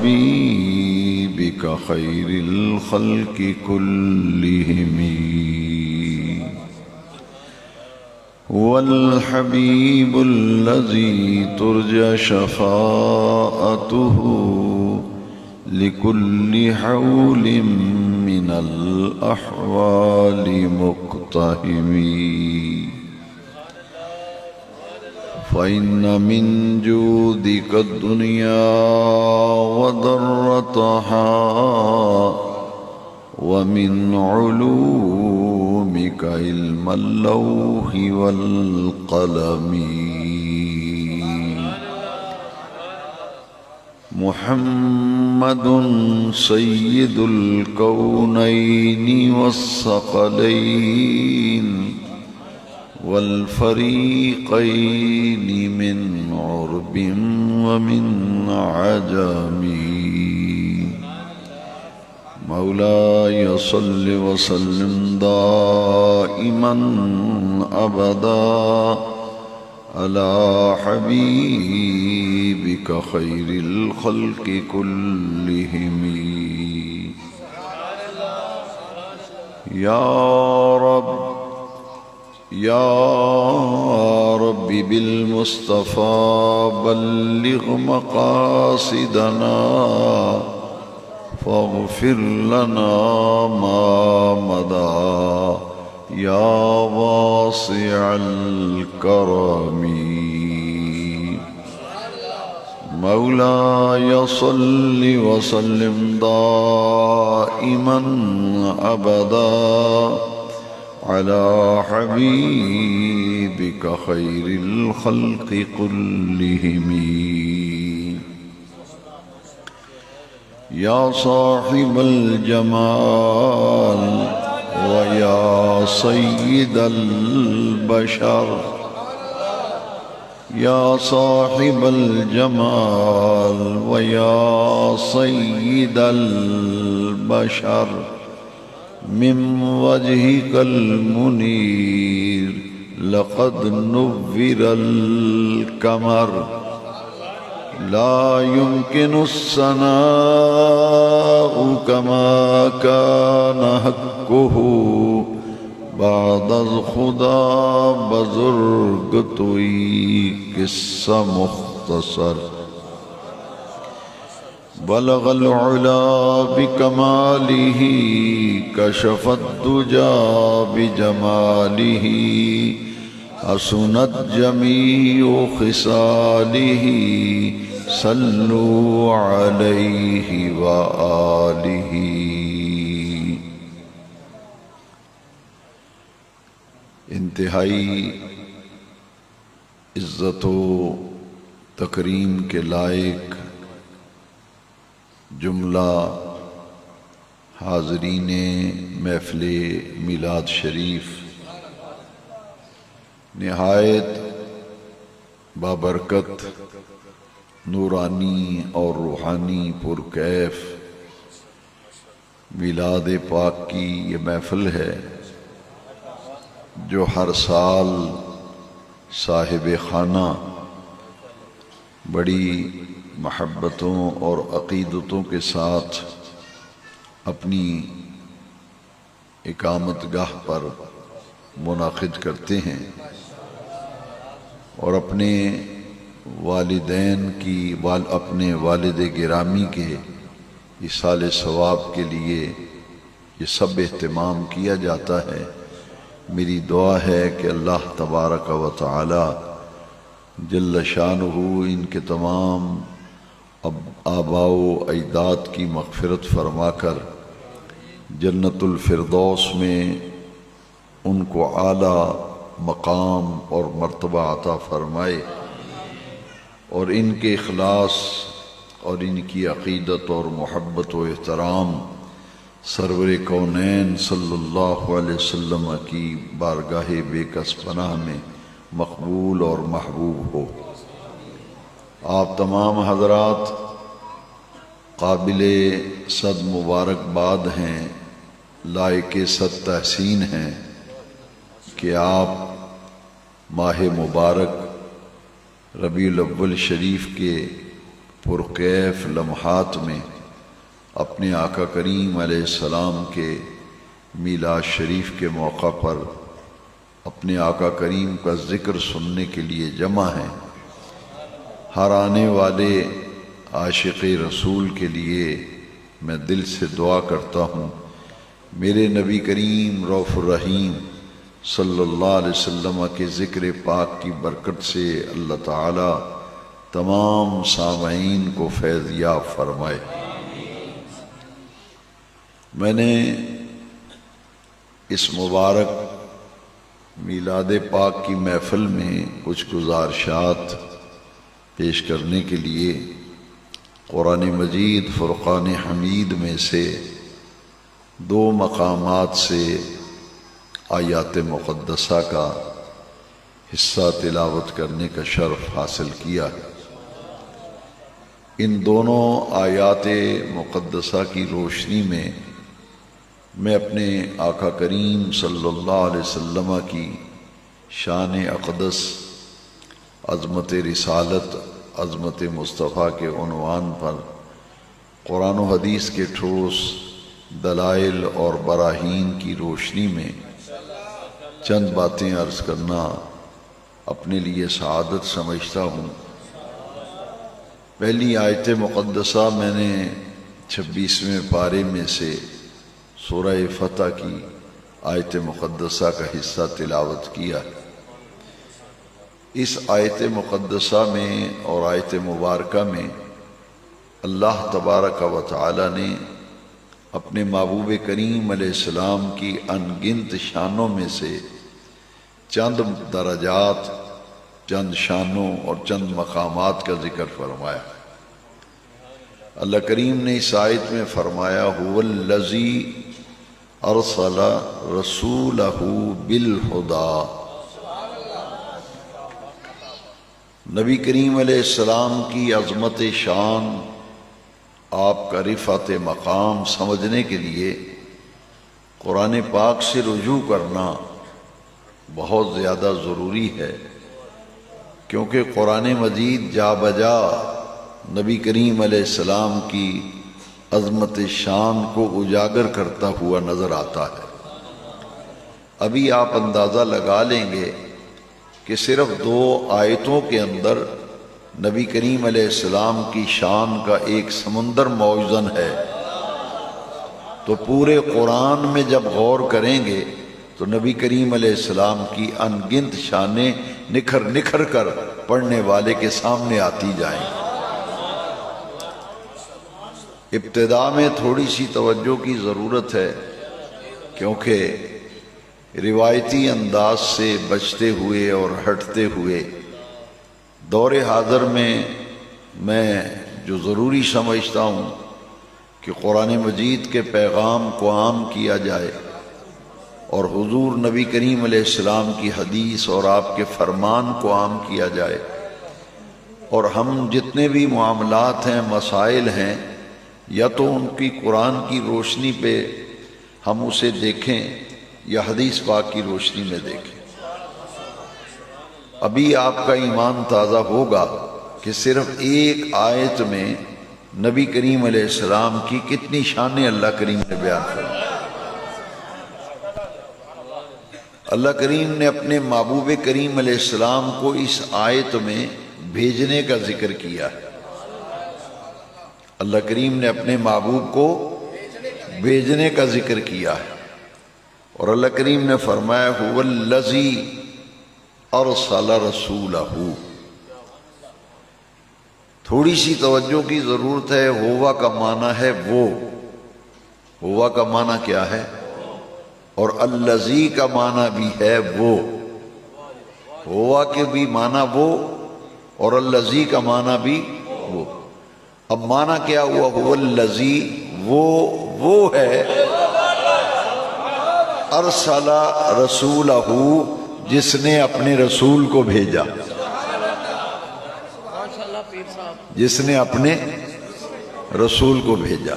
حبيبك خير الخلق كلهم هو الحبيب الذي ترجى شفاعته لكل حول من الأحوال مقتحم فإن من جودك الدنيا وضرتها ومن علومك علم اللوح والقلم محمد سيد الكونين والثقلين والفريقين من عرب ومن عجم مولاي صل وسلم دائما أبدا على حبيبك خير الخلق كلهم يا رب بالمصطفى بلغ مقاصدنا فاغفر لنا ما مضى يا واسع الكرم مولاي صل وسلم دائما أبدا على حبيبك خير الخلق كلهم يا صاحب الجمال ويا سيد البشر يا صاحب الجمال ويا سيد البشر من وجهك المنير لقد نور القمر لا يمكن الثناء كما كان حقه بعد خدا بزرگ توئی قصہ مختصر بلغ العلا بكماله كشف الدجى بجماله حسنت جميع خصاله صلوا عليه وآله انتہائی عزت و تکریم کے لائق جملہ حاضرین محفل میلاد شریف، نہایت بابرکت، نورانی اور روحانی پرکیف میلاد پاک کی یہ محفل ہے جو ہر سال صاحب خانہ بڑی محبتوں اور عقیدتوں کے ساتھ اپنی اقامت گاہ پر منعقد کرتے ہیں اور اپنے والدین کی اپنے والد گرامی کے ایصال ثواب کے لیے یہ سب اہتمام کیا جاتا ہے۔ میری دعا ہے کہ اللہ تبارک و تعالی جل شانہ ان کے تمام آباء و اجداد کی مغفرت فرما کر جنت الفردوس میں ان کو اعلیٰ مقام اور مرتبہ عطا فرمائے، اور ان کے اخلاص اور ان کی عقیدت اور محبت و احترام سرور کونین صلی اللہ علیہ وسلم کی بارگاہ بے کس پناہ میں مقبول اور محبوب ہو۔ آپ تمام حضرات قابل صد مبارکباد ہیں، لائق صد تحسین ہیں کہ آپ ماہ مبارک ربیع الاول شریف کے پرکیف لمحات میں اپنے آقا کریم علیہ السلام کے میلاد شریف کے موقع پر اپنے آقا کریم کا ذکر سننے کے لیے جمع ہیں۔ ہر آنے والے عاشق رسول کے لیے میں دل سے دعا کرتا ہوں، میرے نبی کریم رؤوف الرحیم صلی اللہ علیہ وسلم کے ذکر پاک کی برکت سے اللہ تعالی تمام سامعین کو فیض یاب فرمائے۔ میں نے اس مبارک میلاد پاک کی محفل میں کچھ گزارشات پیش کرنے کے لیے قرآن مجید فرقان حمید میں سے 2 مقامات سے آیات مقدسہ کا حصہ تلاوت کرنے کا شرف حاصل کیا ہے۔ ان دونوں آیات مقدسہ کی روشنی میں اپنے آقا کریم صلی اللہ علیہ وسلم کی شان اقدس، عظمت رسالت، عظمت مصطفیٰ کے عنوان پر قرآن و حدیث کے ٹھوس دلائل اور براہین کی روشنی میں چند باتیں عرض کرنا اپنے لیے سعادت سمجھتا ہوں۔ پہلی آیت مقدسہ میں نے 26ویں پارے میں سے سورہ فتح کی آیت مقدسہ کا حصہ تلاوت کیا۔ اس آیت مقدسہ میں اور آیت مبارکہ میں اللہ تبارک و تعالی نے اپنے محبوب کریم علیہ السلام کی ان گنت شانوں میں سے چند درجات، چند شانوں اور چند مقامات کا ذکر فرمایا۔ اللہ کریم نے اس آیت میں فرمایا هو الذی ارسل رسولہ بالہدی۔ نبی کریم علیہ السلام کی عظمت شان، آپ کا رفعت مقام سمجھنے کے لیے قرآن پاک سے رجوع کرنا بہت زیادہ ضروری ہے، کیونکہ قرآن مجید جا بجا نبی کریم علیہ السلام کی عظمت شان کو اجاگر کرتا ہوا نظر آتا ہے۔ ابھی آپ اندازہ لگا لیں گے کہ صرف 2 آیتوں کے اندر نبی کریم علیہ السلام کی شان کا ایک سمندر موزن ہے، تو پورے قرآن میں جب غور کریں گے تو نبی کریم علیہ السلام کی ان گنت شانیں نکھر نکھر کر پڑھنے والے کے سامنے آتی جائیں۔ ابتدا میں تھوڑی سی توجہ کی ضرورت ہے، کیونکہ روایتی انداز سے بچتے ہوئے اور ہٹتے ہوئے دور حاضر میں جو ضروری سمجھتا ہوں کہ قرآن مجید کے پیغام کو عام کیا جائے اور حضور نبی کریم علیہ السلام کی حدیث اور آپ کے فرمان کو عام کیا جائے، اور ہم جتنے بھی معاملات ہیں، مسائل ہیں، یا تو ان کی قرآن کی روشنی پہ ہم اسے دیکھیں یا حدیث پاک کی روشنی میں دیکھیں۔ ابھی آپ کا ایمان تازہ ہوگا کہ صرف ایک آیت میں نبی کریم علیہ السلام کی کتنی شانیں اللہ کریم نے بیان فرمائی۔ اللہ کریم نے اپنے محبوب کریم علیہ السلام کو اس آیت میں بھیجنے کا ذکر کیا ہے۔ اللہ کریم نے اپنے محبوب کو بھیجنے کا ذکر کیا ہے، اور اللہ کریم نے فرمایا هو الذی ارسل رسولہ۔ تھوڑی سی توجہ کی ضرورت ہے۔ ہوا کا معنی ہے وہ، ہوا کا معنی کیا ہے؟ اور الذی کا معنی بھی ہے وہ۔ ہوا کے بھی معنی وہ اور الذی کا معنی بھی وہ۔ اب معنی کیا ہوا؟ هو الذی، وہ ہے ارسل رسولہ، جس نے اپنے رسول کو بھیجا، جس نے اپنے رسول کو بھیجا۔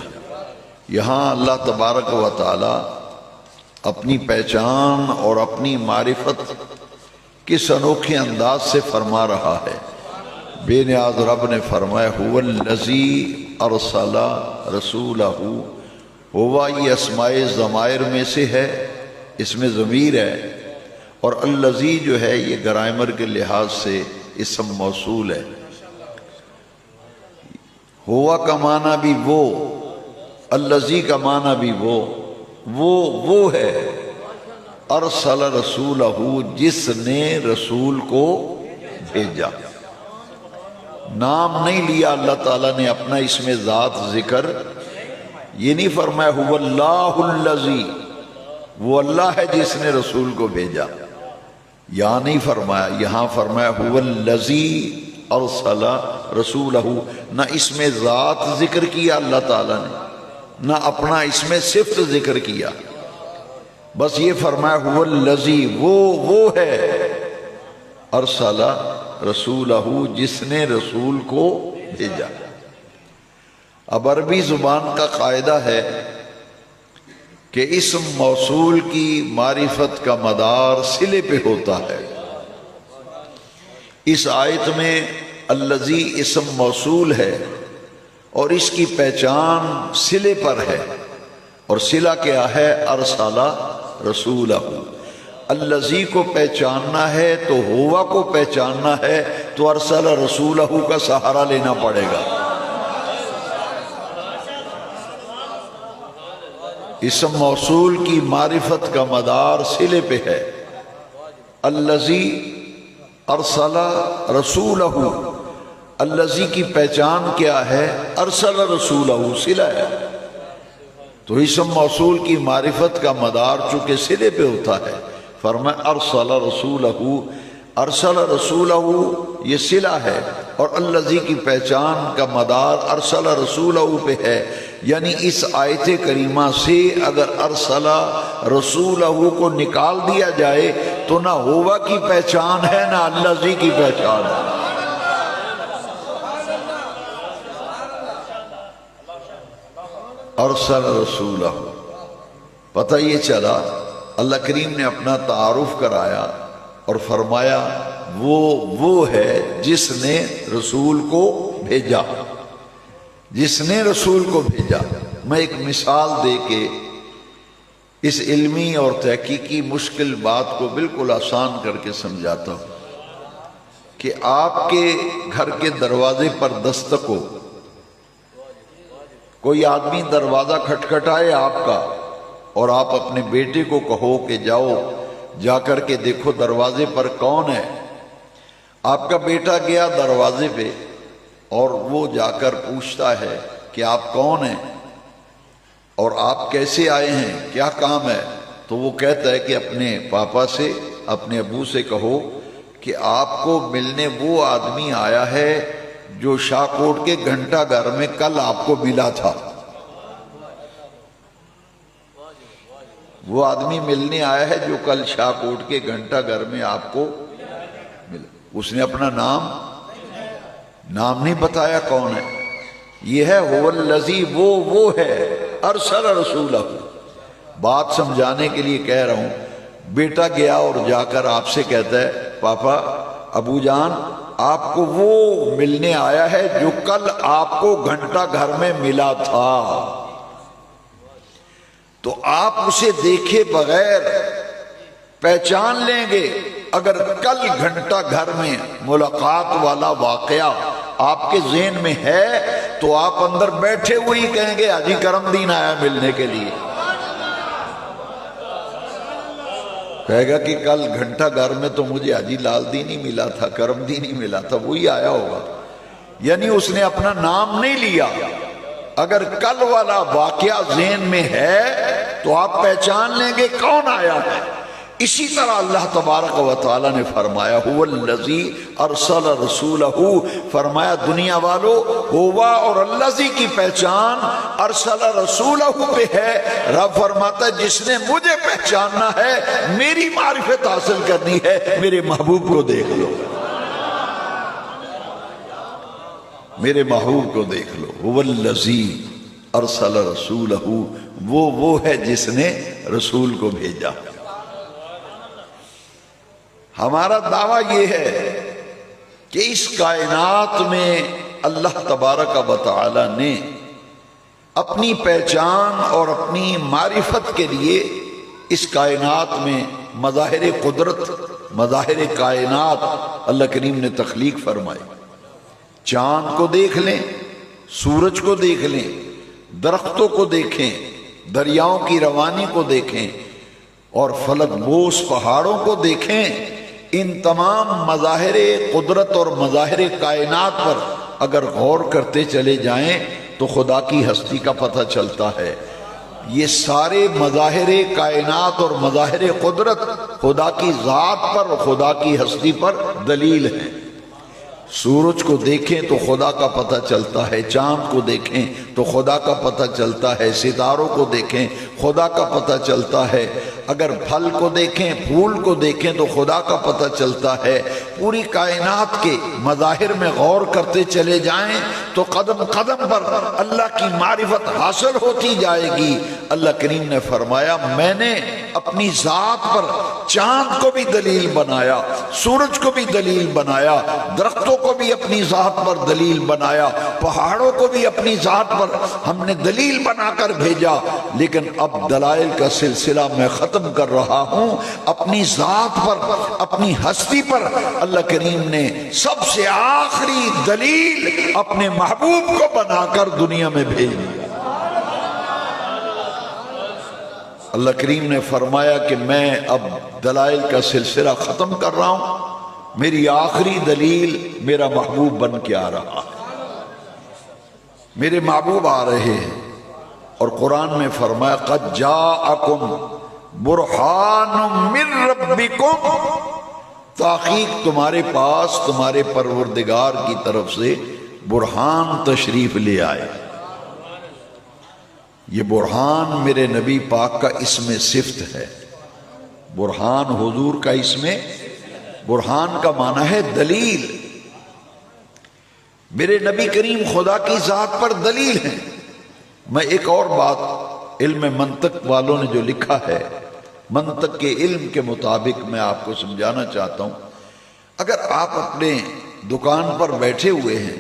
یہاں اللہ تبارک و تعالی اپنی پہچان اور اپنی معرفت کس انوکھے انداز سے فرما رہا ہے۔ بے نیاز رب نے فرمایا هو الذی ارسل رسولہ، ہوا یہ اسماء ضمائر میں سے ہے، اس میں ضمیر ہے، اور الذی جو ہے یہ گرامر کے لحاظ سے اسم موصول ہے۔ ہوا کا معنی بھی وہ، الذی کا معنی بھی وہ ہے، ارسل رسولہ جس نے رسول کو بھیجا۔ نام نہیں لیا اللہ تعالیٰ نے اپنا، اس میں ذات ذکر یہ نہیں فرمایا هو اللہ الذی، وہ اللہ ہے جس نے رسول کو بھیجا، یہاں نہیں فرمایا، یہاں فرمایا هو الذی ارسل رسولہ۔ نہ اس میں ذات ذکر کیا اللہ تعالیٰ نے، نہ اپنا اس میں صفت ذکر کیا، بس یہ فرمایا هو الذی، وہ ہے، ارسل رسولہ جس نے رسول کو بھیجا۔ اب عربی زبان کا قاعدہ ہے کہ اسم موصول کی معرفت کا مدار صلے پہ ہوتا ہے۔ اس آیت میں الذی اسم موصول ہے اور اس کی پہچان صلے پر ہے، اور صلہ کیا ہے؟ ارسلہ رسولہ۔ الذی کو پہچاننا ہے تو ہوا کو پہچاننا ہے تو ارسل رسولہ کا سہارا لینا پڑے گا۔ اسم موصول کی معرفت کا مدار صلے پہ ہے۔ الذی ارسل رسولہ، الذی کی پہچان کیا ہے؟ ارسل رسولہ، صلہ ہے، تو اسم موصول کی معرفت کا مدار چونکہ صلے پہ ہوتا ہے، فرمایا ارسل رسولہ، ارسل رسولہ یہ صلہ ہے، اور الذی کی پہچان کا مدار ارسل رسولہ پہ ہے۔ یعنی اس آیت کریمہ سے اگر ارسل رسولہ کو نکال دیا جائے تو نہ ہوا کی پہچان ہے نہ الذی کی پہچان ہے۔ ارسل رسولہ، پتہ یہ چلا اللہ کریم نے اپنا تعارف کرایا اور فرمایا وہ ہے جس نے رسول کو بھیجا، جس نے رسول کو بھیجا۔ میں ایک مثال دے کے اس علمی اور تحقیقی مشکل بات کو بالکل آسان کر کے سمجھاتا ہوں کہ آپ کے گھر کے دروازے پر دستک ہو، کوئی آدمی دروازہ کھٹکھٹائے آپ کا، اور آپ اپنے بیٹے کو کہو کہ جاؤ جا کر کے دیکھو دروازے پر کون ہے۔ آپ کا بیٹا گیا دروازے پہ اور وہ جا کر پوچھتا ہے کہ آپ کون ہیں اور آپ کیسے آئے ہیں، کیا کام ہے؟ تو وہ کہتا ہے کہ اپنے پاپا سے، اپنے ابو سے کہو کہ آپ کو ملنے وہ آدمی آیا ہے جو شاہ کوٹ کے گھنٹہ گھر میں کل آپ کو ملا تھا۔ وہ آدمی ملنے آیا ہے جو کل شاہ کوٹ کے گھنٹہ گھر میں آپ کو ملا۔ اس نے اپنا نام نہیں بتایا کون ہے۔ یہ ہے هو الذی، وہ ہے، ارسل رسولہ۔ بات سمجھانے کے لیے کہہ رہا ہوں، بیٹا گیا اور جا کر آپ سے کہتا ہے پاپا، ابو جان آپ کو وہ ملنے آیا ہے جو کل آپ کو گھنٹہ گھر میں ملا تھا۔ تو آپ اسے دیکھے بغیر پہچان لیں گے۔ اگر کل گھنٹہ گھر میں ملاقات والا واقعہ آپ کے ذہن میں ہے تو آپ اندر بیٹھے ہوئی کہیں گے حاجی کرم دین آیا ملنے کے لیے۔ کہے گا کہ کل گھنٹہ گھر میں تو مجھے حاجی لال دین ہی ملا تھا، کرم دین ہی ملا تھا، وہی آیا ہوگا۔ یعنی اس نے اپنا نام نہیں لیا۔ اگر کل والا واقعہ ذہن میں ہے تو آپ پہچان لیں گے کون آیا ہے۔ اسی طرح اللہ تبارک و تعالی نے فرمایا هو الذی ارسل رسولہ، فرمایا دنیا والو ہوا اور الذی کی پہچان ارسل رسولہ پہ ہے۔ رب فرماتا ہے جس نے مجھے پہچاننا ہے، میری معرفت حاصل کرنی ہے، میرے محبوب کو دیکھ لو، میرے محبوب کو دیکھ لو۔ هو الذی ارسل رسولہ، وہ ہے جس نے رسول کو بھیجا۔ ہمارا دعویٰ یہ ہے کہ اس کائنات میں اللہ تبارک و تعالی نے اپنی پہچان اور اپنی معرفت کے لیے اس کائنات میں مظاہر قدرت، مظاہر کائنات اللہ کریم نے تخلیق فرمائی۔ چاند کو دیکھ لیں، سورج کو دیکھ لیں، درختوں کو دیکھیں، دریاؤں کی روانی کو دیکھیں اور فلک بوس پہاڑوں کو دیکھیں، ان تمام مظاہر قدرت اور مظاہر کائنات پر اگر غور کرتے چلے جائیں تو خدا کی ہستی کا پتہ چلتا ہے۔ یہ سارے مظاہر کائنات اور مظاہر قدرت خدا کی ذات پر، خدا کی ہستی پر دلیل ہیں۔ سورج کو دیکھیں تو خدا کا پتہ چلتا ہے، چاند کو دیکھیں تو خدا کا پتہ چلتا ہے، ستاروں کو دیکھیں خدا کا پتہ چلتا ہے، اگر پھل کو دیکھیں، پھول کو دیکھیں تو خدا کا پتہ چلتا ہے۔ پوری کائنات کے مظاہر میں غور کرتے چلے جائیں تو قدم قدم پر اللہ کی معرفت حاصل ہوتی جائے گی۔ اللہ کریم نے فرمایا میں نے اپنی ذات پر چاند کو بھی دلیل بنایا، سورج کو بھی دلیل بنایا، درختوں کو بھی اپنی ذات پر دلیل بنایا، پہاڑوں کو بھی اپنی ذات پر ہم نے دلیل بنا کر بھیجا۔ لیکن اب دلائل کا سلسلہ میں ختم کر رہا ہوں۔ اپنی ذات پر، اپنی ہستی پر اللہ کریم نے سب سے آخری دلیل اپنے محبوب کو بنا کر دنیا میں بھیج دیا۔ اللہ کریم نے فرمایا کہ میں اب دلائل کا سلسلہ ختم کر رہا ہوں، میری آخری دلیل میرا محبوب بن کے آ رہا ہے، میرے محبوب آ رہے ہیں۔ اور قرآن میں فرمایا قد جاءکم برہان من ربکم، تحقیق تمہارے پاس تمہارے پروردگار کی طرف سے برہان تشریف لے آئے۔ یہ برہان میرے نبی پاک کا اسم صفت ہے۔ برہان حضور کا اسم، برہان کا معنی ہے دلیل۔ میرے نبی کریم خدا کی ذات پر دلیل ہیں۔ میں ایک اور بات علم منطق والوں نے جو لکھا ہے، منطق کے علم کے مطابق میں آپ کو سمجھانا چاہتا ہوں۔ اگر آپ اپنے دکان پر بیٹھے ہوئے ہیں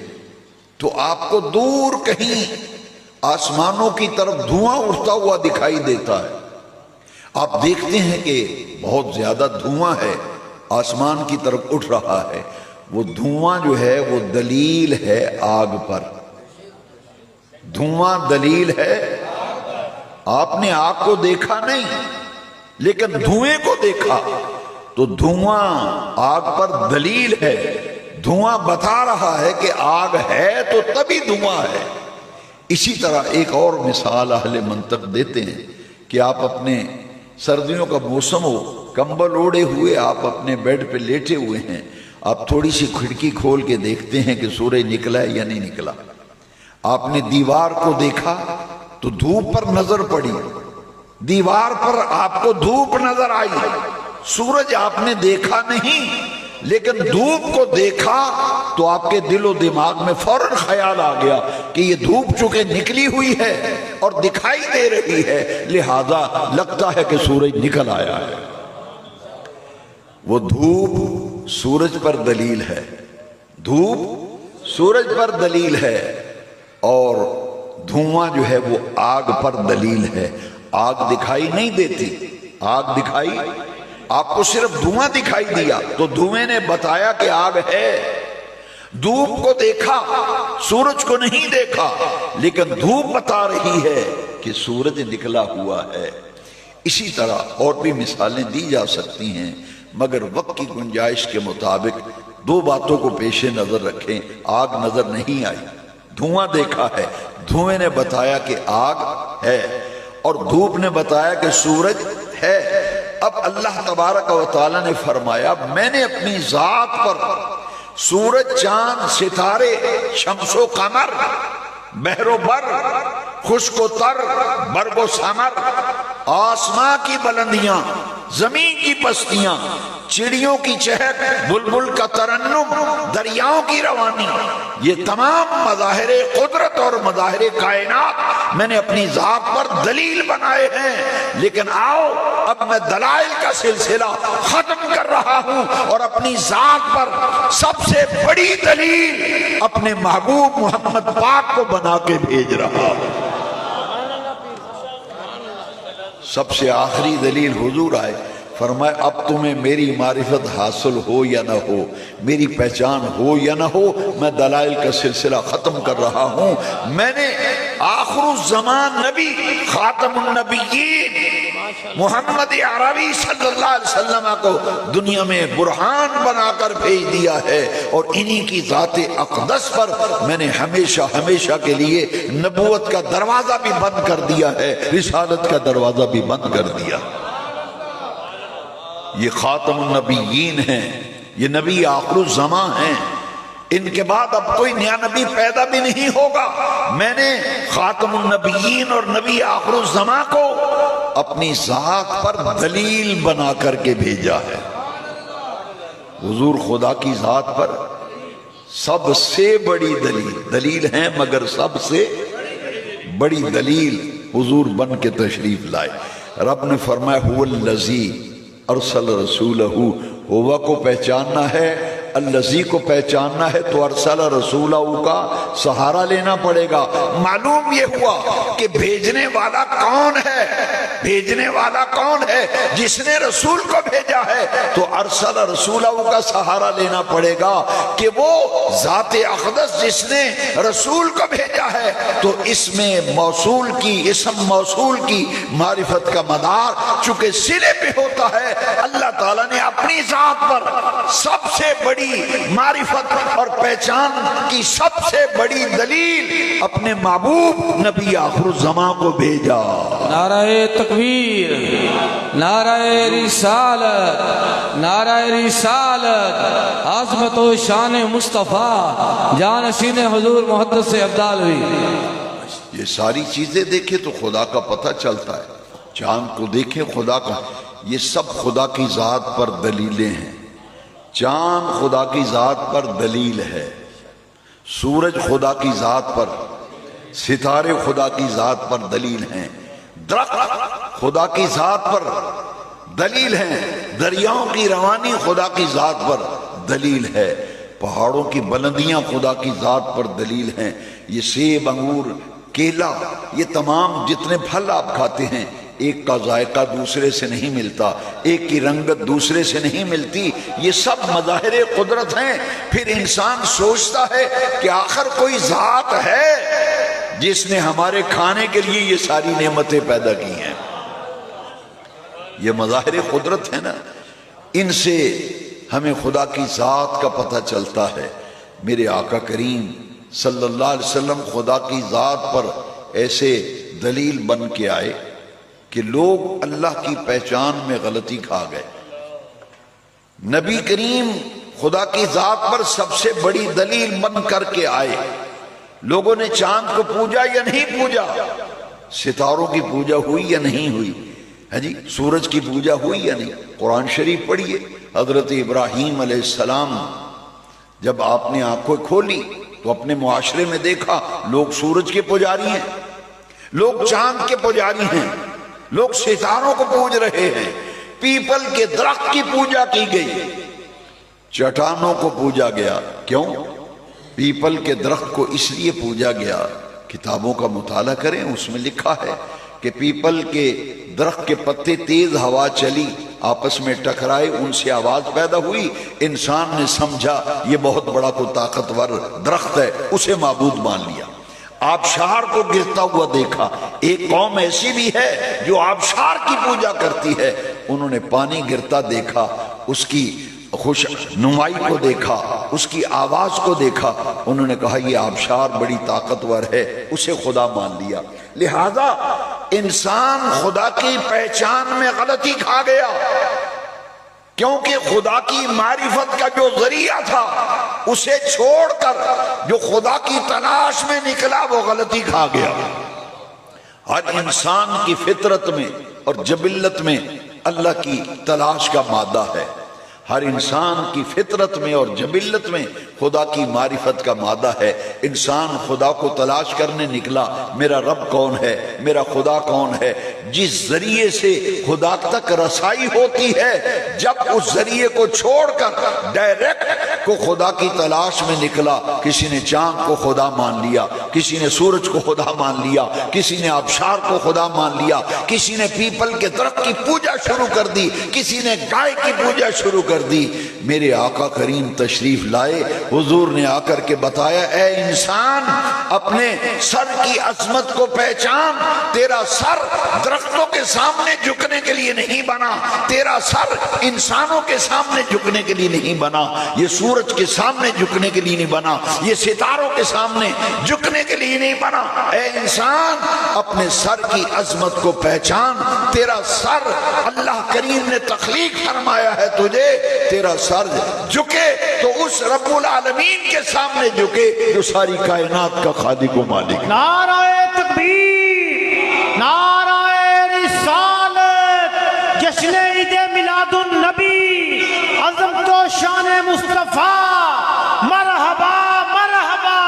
تو آپ کو دور کہیں آسمانوں کی طرف دھواں اٹھتا ہوا دکھائی دیتا ہے، آپ دیکھتے ہیں کہ بہت زیادہ دھواں ہے، آسمان کی طرف اٹھ رہا ہے۔ وہ دھواں جو ہے وہ دلیل ہے آگ پر، دھواں دلیل ہے۔ آپ نے آگ کو دیکھا نہیں لیکن دھوئیں کو دیکھا، تو دھواں آگ پر دلیل ہے، دھواں بتا رہا ہے کہ آگ ہے تو تبھی دھواں ہے۔ اسی طرح ایک اور مثال اہل منطق دیتے ہیں کہ آپ اپنے سردیوں کا موسم ہو، کمبل اوڑے ہوئے آپ اپنے بیڈ پہ لیٹے ہوئے ہیں، آپ تھوڑی سی کھڑکی کھول کے دیکھتے ہیں کہ سورج نکلا ہے یا نہیں نکلا۔ آپ نے دیوار کو دیکھا تو دھوپ پر نظر پڑی، دیوار پر آپ کو دھوپ نظر آئی، سورج آپ نے دیکھا نہیں لیکن دھوپ کو دیکھا تو آپ کے دل و دماغ میں فوراً خیال آ گیا کہ یہ دھوپ چونکہ نکلی ہوئی ہے اور دکھائی دے رہی ہے، لہذا لگتا ہے کہ سورج نکل آیا ہے۔ وہ دھوپ سورج پر دلیل ہے، دھوپ سورج پر دلیل ہے، اور دھواں جو ہے وہ آگ پر دلیل ہے۔ آگ دکھائی نہیں دیتی، آگ دکھائی، آپ کو صرف دھواں دکھائی دیا تو دھوئیں نے بتایا کہ آگ ہے۔ دھوپ کو دیکھا، سورج کو نہیں دیکھا، لیکن دھوپ بتا رہی ہے کہ سورج نکلا ہوا ہے۔ اسی طرح اور بھی مثالیں دی جا سکتی ہیں، مگر وقت کی گنجائش کے مطابق دو باتوں کو پیش نظر رکھیں۔ آگ نظر نہیں آئی، دھواں دیکھا ہے، دھوئیں نے بتایا کہ آگ ہے اور دھوپ نے بتایا کہ سورج ہے۔ اب اللہ تبارک و تعالیٰ نے فرمایا میں نے اپنی ذات پر سورج، چاند، ستارے، شمس و قمر، بحر و بر، خشک و تر، برگ و ثمر، آسمان کی بلندیاں، زمین کی پستیاں، چڑیوں کی چہک، بلبل کا ترنم، دریاؤں کی روانی، یہ تمام مظاہر قدرت اور مظاہر کائنات میں نے اپنی ذات پر دلیل بنائے ہیں۔ لیکن آؤ اب میں دلائل کا سلسلہ ختم کر رہا ہوں اور اپنی ذات پر سب سے بڑی دلیل اپنے محبوب محمد پاک کو بنا کے بھیج رہا ہوں۔ سب سے آخری دلیل حضور آئے، فرمائے اب تمہیں میری معرفت حاصل ہو یا نہ ہو، میری پہچان ہو یا نہ ہو، میں دلائل کا سلسلہ ختم کر رہا ہوں۔ میں نے آخر الزمان نبی خاتم النبیین محمد عربی صلی اللہ علیہ وسلم کو دنیا میں برہان بنا کر بھیج دیا ہے، اور انہی کی ذات اقدس پر میں نے ہمیشہ ہمیشہ کے لیے نبوت کا دروازہ بھی بند کر دیا ہے، رسالت کا دروازہ بھی بند کر دیا۔ یہ خاتم النبیین ہیں، یہ نبی آخر الزمان ہیں، ان کے بعد اب کوئی نیا نبی پیدا بھی نہیں ہوگا۔ میں نے خاتم النبیین اور نبی آخر الزمان کو اپنی ذات پر دلیل بنا کر کے بھیجا ہے۔ حضور خدا کی ذات پر سب سے بڑی دلیل ہیں، مگر سب سے بڑی دلیل حضور بن کے تشریف لائے۔ رب نے فرمایا هو الذی ارسل رسولہ، ہوا کو پہچاننا ہے، الذی کو پہچاننا ہے تو ارسل رسولہ کا سہارا لینا پڑے گا۔ معلوم یہ ہوا کہ بھیجنے والا کون ہے، بھیجنے والا کون ہے؟ جس نے رسول کو بھیجا ہے تو ارسل رسولہ کا سہارا لینا پڑے گا کہ وہ ذات اقدس جس نے رسول کو بھیجا ہے تو اس میں موصول کی، اسم موصول کی معرفت کا مدار چونکہ سرے پہ ہوتا ہے، اللہ تعالیٰ نے اپنی ذات پر سب سے بڑی معرفت اور پہچان کی سب سے بڑی دلیل اپنے محبوب نبی آخر الزمان کو بھیجا۔ نعرہ تکبیر، نعرہ رسالت، نعرہ رسالت، عظمت و شان مصطفیٰ، جانشین حضور محدث ابدال ہوئی۔ یہ ساری چیزیں دیکھیں تو خدا کا پتہ چلتا ہے، چاند کو دیکھیں خدا کا، یہ سب خدا کی ذات پر دلیلیں ہیں۔ چاند خدا کی ذات پر دلیل ہے، سورج خدا کی ذات پر، ستارے خدا کی ذات پر دلیل ہیں، درخت خدا کی ذات پر دلیل ہیں، دریاؤں کی روانی خدا کی ذات پر دلیل ہے، پہاڑوں کی بلندیاں خدا کی ذات پر دلیل ہیں۔ یہ سیب، انگور، کیلا، یہ تمام جتنے پھل آپ کھاتے ہیں، ایک کا ذائقہ دوسرے سے نہیں ملتا، ایک کی رنگت دوسرے سے نہیں ملتی، یہ سب مظاہر قدرت ہیں۔ پھر انسان سوچتا ہے کہ آخر کوئی ذات ہے جس نے ہمارے کھانے کے لیے یہ ساری نعمتیں پیدا کی ہیں۔ یہ مظاہر قدرت ہے نا، ان سے ہمیں خدا کی ذات کا پتہ چلتا ہے۔ میرے آقا کریم صلی اللہ علیہ وسلم خدا کی ذات پر ایسے دلیل بن کے آئے کہ لوگ اللہ کی پہچان میں غلطی کھا گئے۔ نبی کریم خدا کی ذات پر سب سے بڑی دلیل بن کر کے آئے۔ لوگوں نے چاند کو پوجا یا نہیں پوجا، ستاروں کی پوجا ہوئی یا نہیں ہوئی، جی سورج کی پوجا ہوئی یا نہیں۔ قرآن شریف پڑھیے، حضرت ابراہیم علیہ السلام جب آپ نے آنکھیں کھولی تو اپنے معاشرے میں دیکھا لوگ سورج کے پجاری ہیں، لوگ چاند کے پجاری ہیں، لوگ ستاروں کو پوج رہے ہیں، پیپل کے درخت کی پوجا کی گئی، چٹانوں کو پوجا گیا۔ کیوں؟ پیپل کے درخت کو اس لیے پوجا گیا، کتابوں کا مطالعہ کریں، اس میں لکھا ہے کہ پیپل کے درخت کے پتے تیز ہوا چلی، آپس میں ٹکرائے، ان سے آواز پیدا ہوئی، انسان نے سمجھا یہ بہت بڑا کوئی طاقتور درخت ہے، اسے معبود مان لیا۔ آبشار کو گرتا ہوا دیکھا، ایک قوم ایسی بھی ہے جو آبشار کی پوجا کرتی ہے، انہوں نے پانی گرتا دیکھا، اس کی خوش نمائی کو دیکھا، اس کی آواز کو دیکھا، انہوں نے کہا یہ آبشار بڑی طاقتور ہے، اسے خدا مان لیا۔ لہذا انسان خدا کی پہچان میں غلطی کھا گیا، کیونکہ خدا کی معرفت کا جو ذریعہ تھا اسے چھوڑ کر جو خدا کی تلاش میں نکلا وہ غلطی کھا گیا۔ ہر انسان کی فطرت میں اور جبلت میں اللہ کی تلاش کا مادہ ہے، ہر انسان کی فطرت میں اور جبلت میں خدا کی معرفت کا مادہ ہے۔ انسان خدا کو تلاش کرنے نکلا، میرا رب کون ہے، میرا خدا کون ہے۔ جس ذریعے سے خدا تک رسائی ہوتی ہے، جب اس ذریعے کو چھوڑ کر ڈائریکٹ کو خدا کی تلاش میں نکلا، کسی نے چاند کو خدا مان لیا، کسی نے سورج کو خدا مان لیا، کسی نے آبشار کو خدا مان لیا، کسی نے پیپل کے درخت کی پوجا شروع کر دی، کسی نے گائے کی پوجا شروع کر دی۔ میرے آقا کریم تشریف لائے، حضور نے آ کر کے بتایا، اے انسان اپنے سر کی عظمت کو پہچان، تیرا سر درختوں کے سامنے جھکنے کے لیے نہیں بنا، تیرا سر انسانوں کے سامنے جھکنے کے لیے نہیں بنا، یہ سورج کے سامنے جھکنے کے لیے نہیں بنا، یہ ستاروں کے سامنے جھکنے کے لیے نہیں بنا۔ اے انسان اپنے سر کی عظمت کو پہچان، تیرا سر اللہ کریم نے تخلیق فرمایا ہے تجھے، تیرا سر جھکے تو اس رب العالمین کے سامنے جھکے جو ساری کائنات کا خالق و مالک۔ نعرہ تکبیر، نعرہ رسالت، جشن عید میلاد النبی، عظمت و شان مصطفیٰ، مرحبا مرحبا۔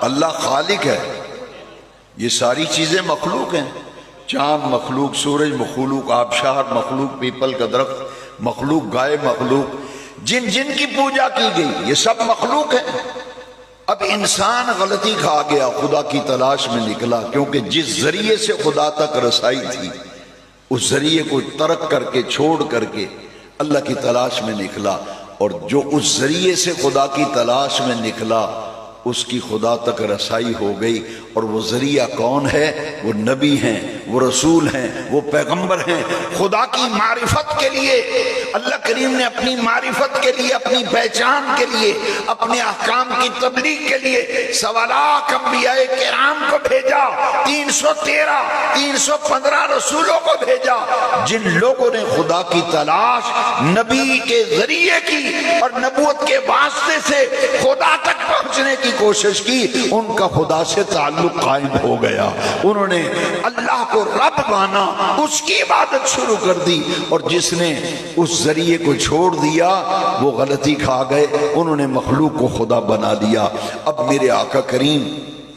اللہ خالق ہے، یہ ساری چیزیں مخلوق ہیں، چاند مخلوق، سورج مخلوق، آبشار مخلوق، پیپل کا درخت مخلوق، گائے مخلوق، جن جن کی پوجا کی گئی یہ سب مخلوق ہے۔ اب انسان غلطی کھا گیا، خدا کی تلاش میں نکلا، کیونکہ جس ذریعے سے خدا تک رسائی تھی اس ذریعے کو ترک کر کے، چھوڑ کر کے اللہ کی تلاش میں نکلا، اور جو اس ذریعے سے خدا کی تلاش میں نکلا اس کی خدا تک رسائی ہو گئی۔ اور وہ ذریعہ کون ہے؟ وہ نبی ہیں، وہ رسول ہیں، وہ پیغمبر ہیں۔ خدا کی معرفت کے لیے اللہ کریم نے اپنی معرفت کے لیے، اپنی پہچان کے لیے، اپنے احکام کی تبلیغ کے لیے 1.25 لاکھ انبیاء کرام کو بھیجا، 315 رسولوں کو بھیجا، جن لوگوں نے خدا کی تلاش نبی کے ذریعے کی اور نبوت کے واسطے سے خدا تک پہنچنے کی کوشش کی، ان کا خدا سے تعلق قائم ہو گیا۔ انہوں نے اللہ کو رب مانا، اس کی عبادت شروع کر دی، اور جس نے اس ذریعے کو چھوڑ دیا وہ غلطی کھا گئے، انہوں نے مخلوق کو خدا بنا دیا۔ اب میرے آقا کریم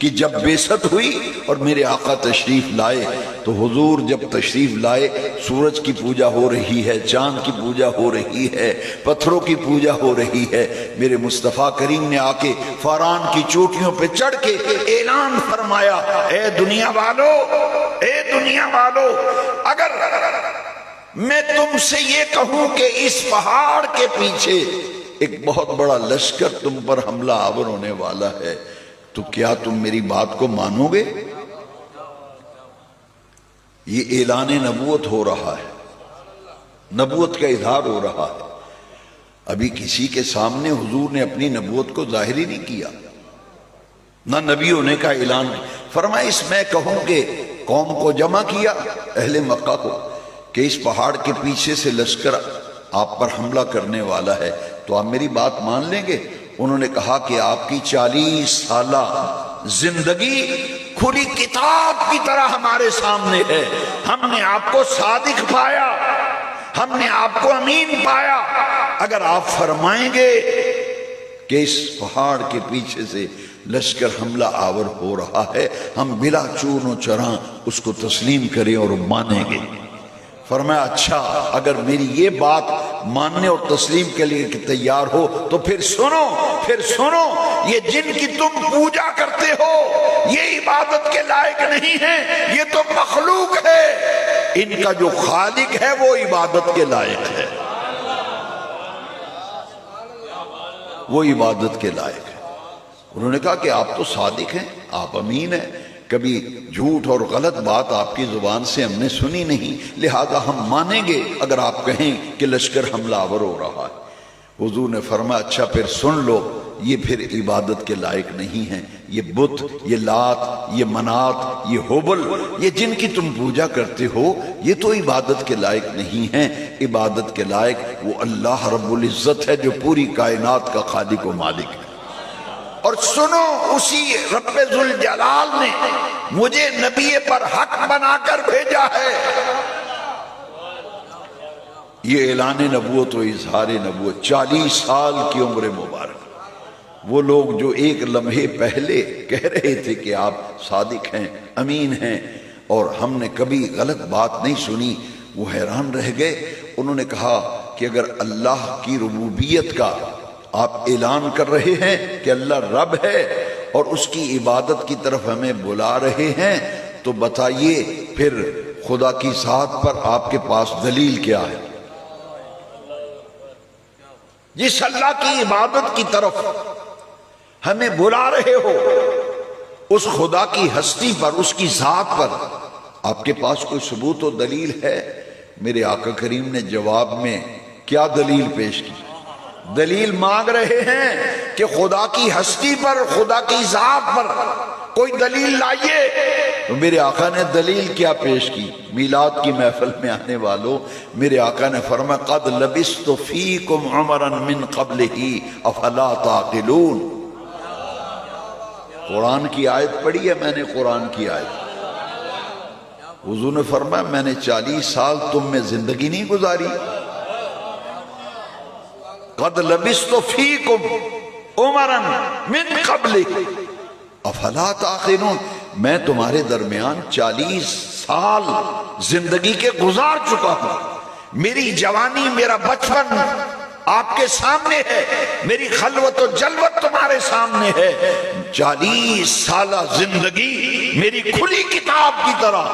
کی جب بعثت ہوئی اور میرے آقا تشریف لائے، تو حضور جب تشریف لائے سورج کی پوجا ہو رہی ہے، چاند کی پوجا ہو رہی ہے، پتھروں کی پوجا ہو رہی ہے۔ میرے مصطفیٰ کریم نے آ کے فاران کی چوٹیوں پہ چڑھ کے اعلان فرمایا، اے دنیا والو، اے دنیا والو، اگر میں تم سے یہ کہوں کہ اس پہاڑ کے پیچھے ایک بہت بڑا لشکر تم پر حملہ آور ہونے والا ہے، تو کیا تم میری بات کو مانو گے؟ یہ اعلان نبوت ہو رہا ہے، نبوت کا اظہار ہو رہا ہے۔ ابھی کسی کے سامنے حضور نے اپنی نبوت کو ظاہر ہی نہیں کیا، نہ نبی ہونے کا اعلان۔ فرمایا اس میں کہوں کہ قوم کو جمع کیا، اہل مکہ کو، کہ اس پہاڑ کے پیچھے سے لشکر آپ پر حملہ کرنے والا ہے، تو آپ میری بات مان لیں گے؟ انہوں نے کہا کہ آپ کی 40 سالہ زندگی کھلی کتاب کی طرح ہمارے سامنے ہے، ہم نے آپ کو صادق پایا، ہم نے آپ کو امین پایا، اگر آپ فرمائیں گے کہ اس پہاڑ کے پیچھے سے لشکر حملہ آور ہو رہا ہے، ہم بلا چون و چراں اس کو تسلیم کریں اور مانیں گے۔ فرمایا اچھا، اگر میری یہ بات ماننے اور تسلیم کے لیے کہ تیار ہو تو پھر سنو، پھر سنو، یہ جن کی تم پوجا کرتے ہو یہ عبادت کے لائق نہیں ہے، یہ تو مخلوق ہے، ان کا جو خالق ہے وہ عبادت کے لائق ہے، وہ عبادت کے لائق ہے۔ انہوں نے کہا کہ آپ تو صادق ہیں، آپ امین ہیں، کبھی جھوٹ اور غلط بات آپ کی زبان سے ہم نے سنی نہیں، لہذا ہم مانیں گے اگر آپ کہیں کہ لشکر حملہ آور ہو رہا ہے۔ حضور نے فرمایا اچھا پھر سن لو، یہ پھر عبادت کے لائق نہیں ہیں، یہ بت، یہ لات، یہ منات، یہ حبل، یہ جن کی تم پوجا کرتے ہو یہ تو عبادت کے لائق نہیں ہیں، عبادت کے لائق وہ اللہ رب العزت ہے جو پوری کائنات کا خالق و مالک ہے۔ اور سنو، اسی رب ذوالجلال نے مجھے نبی پر حق بنا کر بھیجا ہے، یہ اعلان نبوت و اظہار نبوت، 40 سال کی عمر مبارک۔ وہ لوگ جو ایک لمحے پہلے کہہ رہے تھے کہ آپ صادق ہیں، امین ہیں، اور ہم نے کبھی غلط بات نہیں سنی، وہ حیران رہ گئے۔ انہوں نے کہا کہ اگر اللہ کی ربوبیت کا آپ اعلان کر رہے ہیں کہ اللہ رب ہے اور اس کی عبادت کی طرف ہمیں بلا رہے ہیں، تو بتائیے پھر خدا کی ذات پر آپ کے پاس دلیل کیا ہے؟ جس اللہ کی عبادت کی طرف ہمیں بلا رہے ہو، اس خدا کی ہستی پر، اس کی ذات پر آپ کے پاس کوئی ثبوت و دلیل ہے؟ میرے آقا کریم نے جواب میں کیا دلیل پیش کی؟ دلیل مانگ رہے ہیں کہ خدا کی ہستی پر، خدا کی ذات پر کوئی دلیل لائیے۔ تو میرے آقا نے دلیل کیا پیش کی؟ میلاد کی محفل میں آنے والوں، میرے آقا نے فرمایا قد لبثت فیکم عمرا من قبلہ افلا تعقلون۔ قرآن کی آیت پڑھی ہے میں نے، قرآن کی آیت۔ حضور نے فرمایا میں نے 40 سال تم میں زندگی نہیں گزاری؟ قد لبثت فیکم عمرا من قبلہ افلا تعقلون، میں تمہارے درمیان 40 سال زندگی کے گزار چکا ہوں۔ میری جوانی، میرا بچپن آپ کے سامنے ہے، میری خلوت و جلوت تمہارے سامنے ہے۔ 40 سالہ زندگی میری کھلی کتاب کی طرح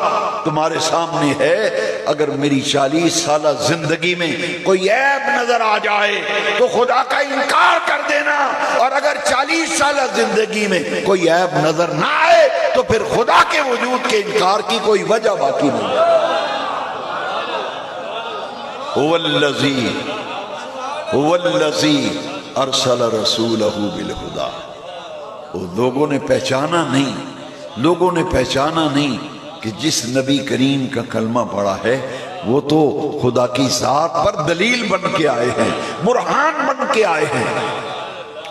تمہارے سامنے ہے۔ اگر میری 40 سالہ زندگی میں کوئی عیب نظر آ جائے تو خدا کا انکار کر دینا، اور اگر 40 سالہ زندگی میں کوئی عیب نظر نہ آئے تو پھر خدا کے وجود کے انکار کی کوئی وجہ باقی نہیں۔ هو الذی ارسل رسولہ بالہدی۔ لوگوں نے پہچانا نہیں کہ جس نبی کریم کا کلمہ پڑھا ہے وہ تو خدا کی ذات پر دلیل بن کے آئے ہیں، برہان بن کے آئے ہیں،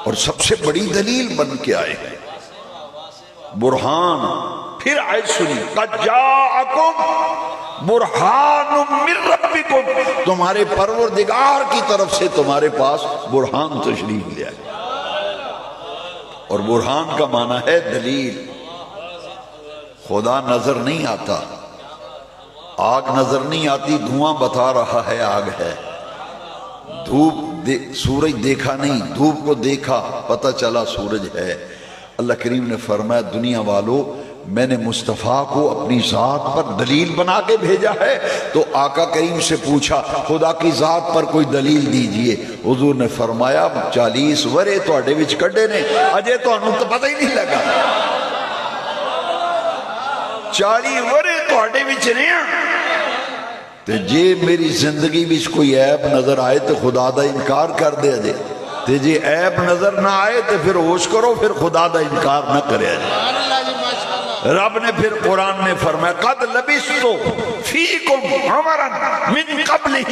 اور سب سے بڑی دلیل بن کے آئے ہیں، برہان۔ پھر آیت سنی، قد جاءکم برہان من ربکم، تمہارے پروردگار کی طرف سے تمہارے پاس برہان تشریف لے آئے۔ اور برہان کا معنی ہے دلیل۔ خدا نظر نہیں آتا، آگ نظر نہیں آتی، دھواں بتا رہا ہے آگ ہے، سورج دیکھا نہیں، دھوپ کو دیکھا پتہ چلا سورج ہے۔ اللہ کریم نے فرمایا دنیا والو، میں نے مصطفیٰ کو اپنی ذات پر دلیل بنا کے بھیجا ہے۔ تو آقا کریم سے پوچھا خدا کی ذات پر کوئی دلیل دیجئے۔ حضور نے فرمایا 40 ورے تواڈے وچ کڈے نے، اجے تانوں تو پتہ ہی نہیں لگا۔ 40 ورے تواڈے وچ نے، تے جے میری زندگی وچ کوئی عیب نظر آئے تو خدا دا انکار کر دے جے، تے جے عیب نظر نہ آئے تو پھر ہوش کرو، پھر خدا دا انکار نہ کرے جے۔ رب نے پھر قرآن میں فرمایا قد لبثت فیکم عمرا من قبلہ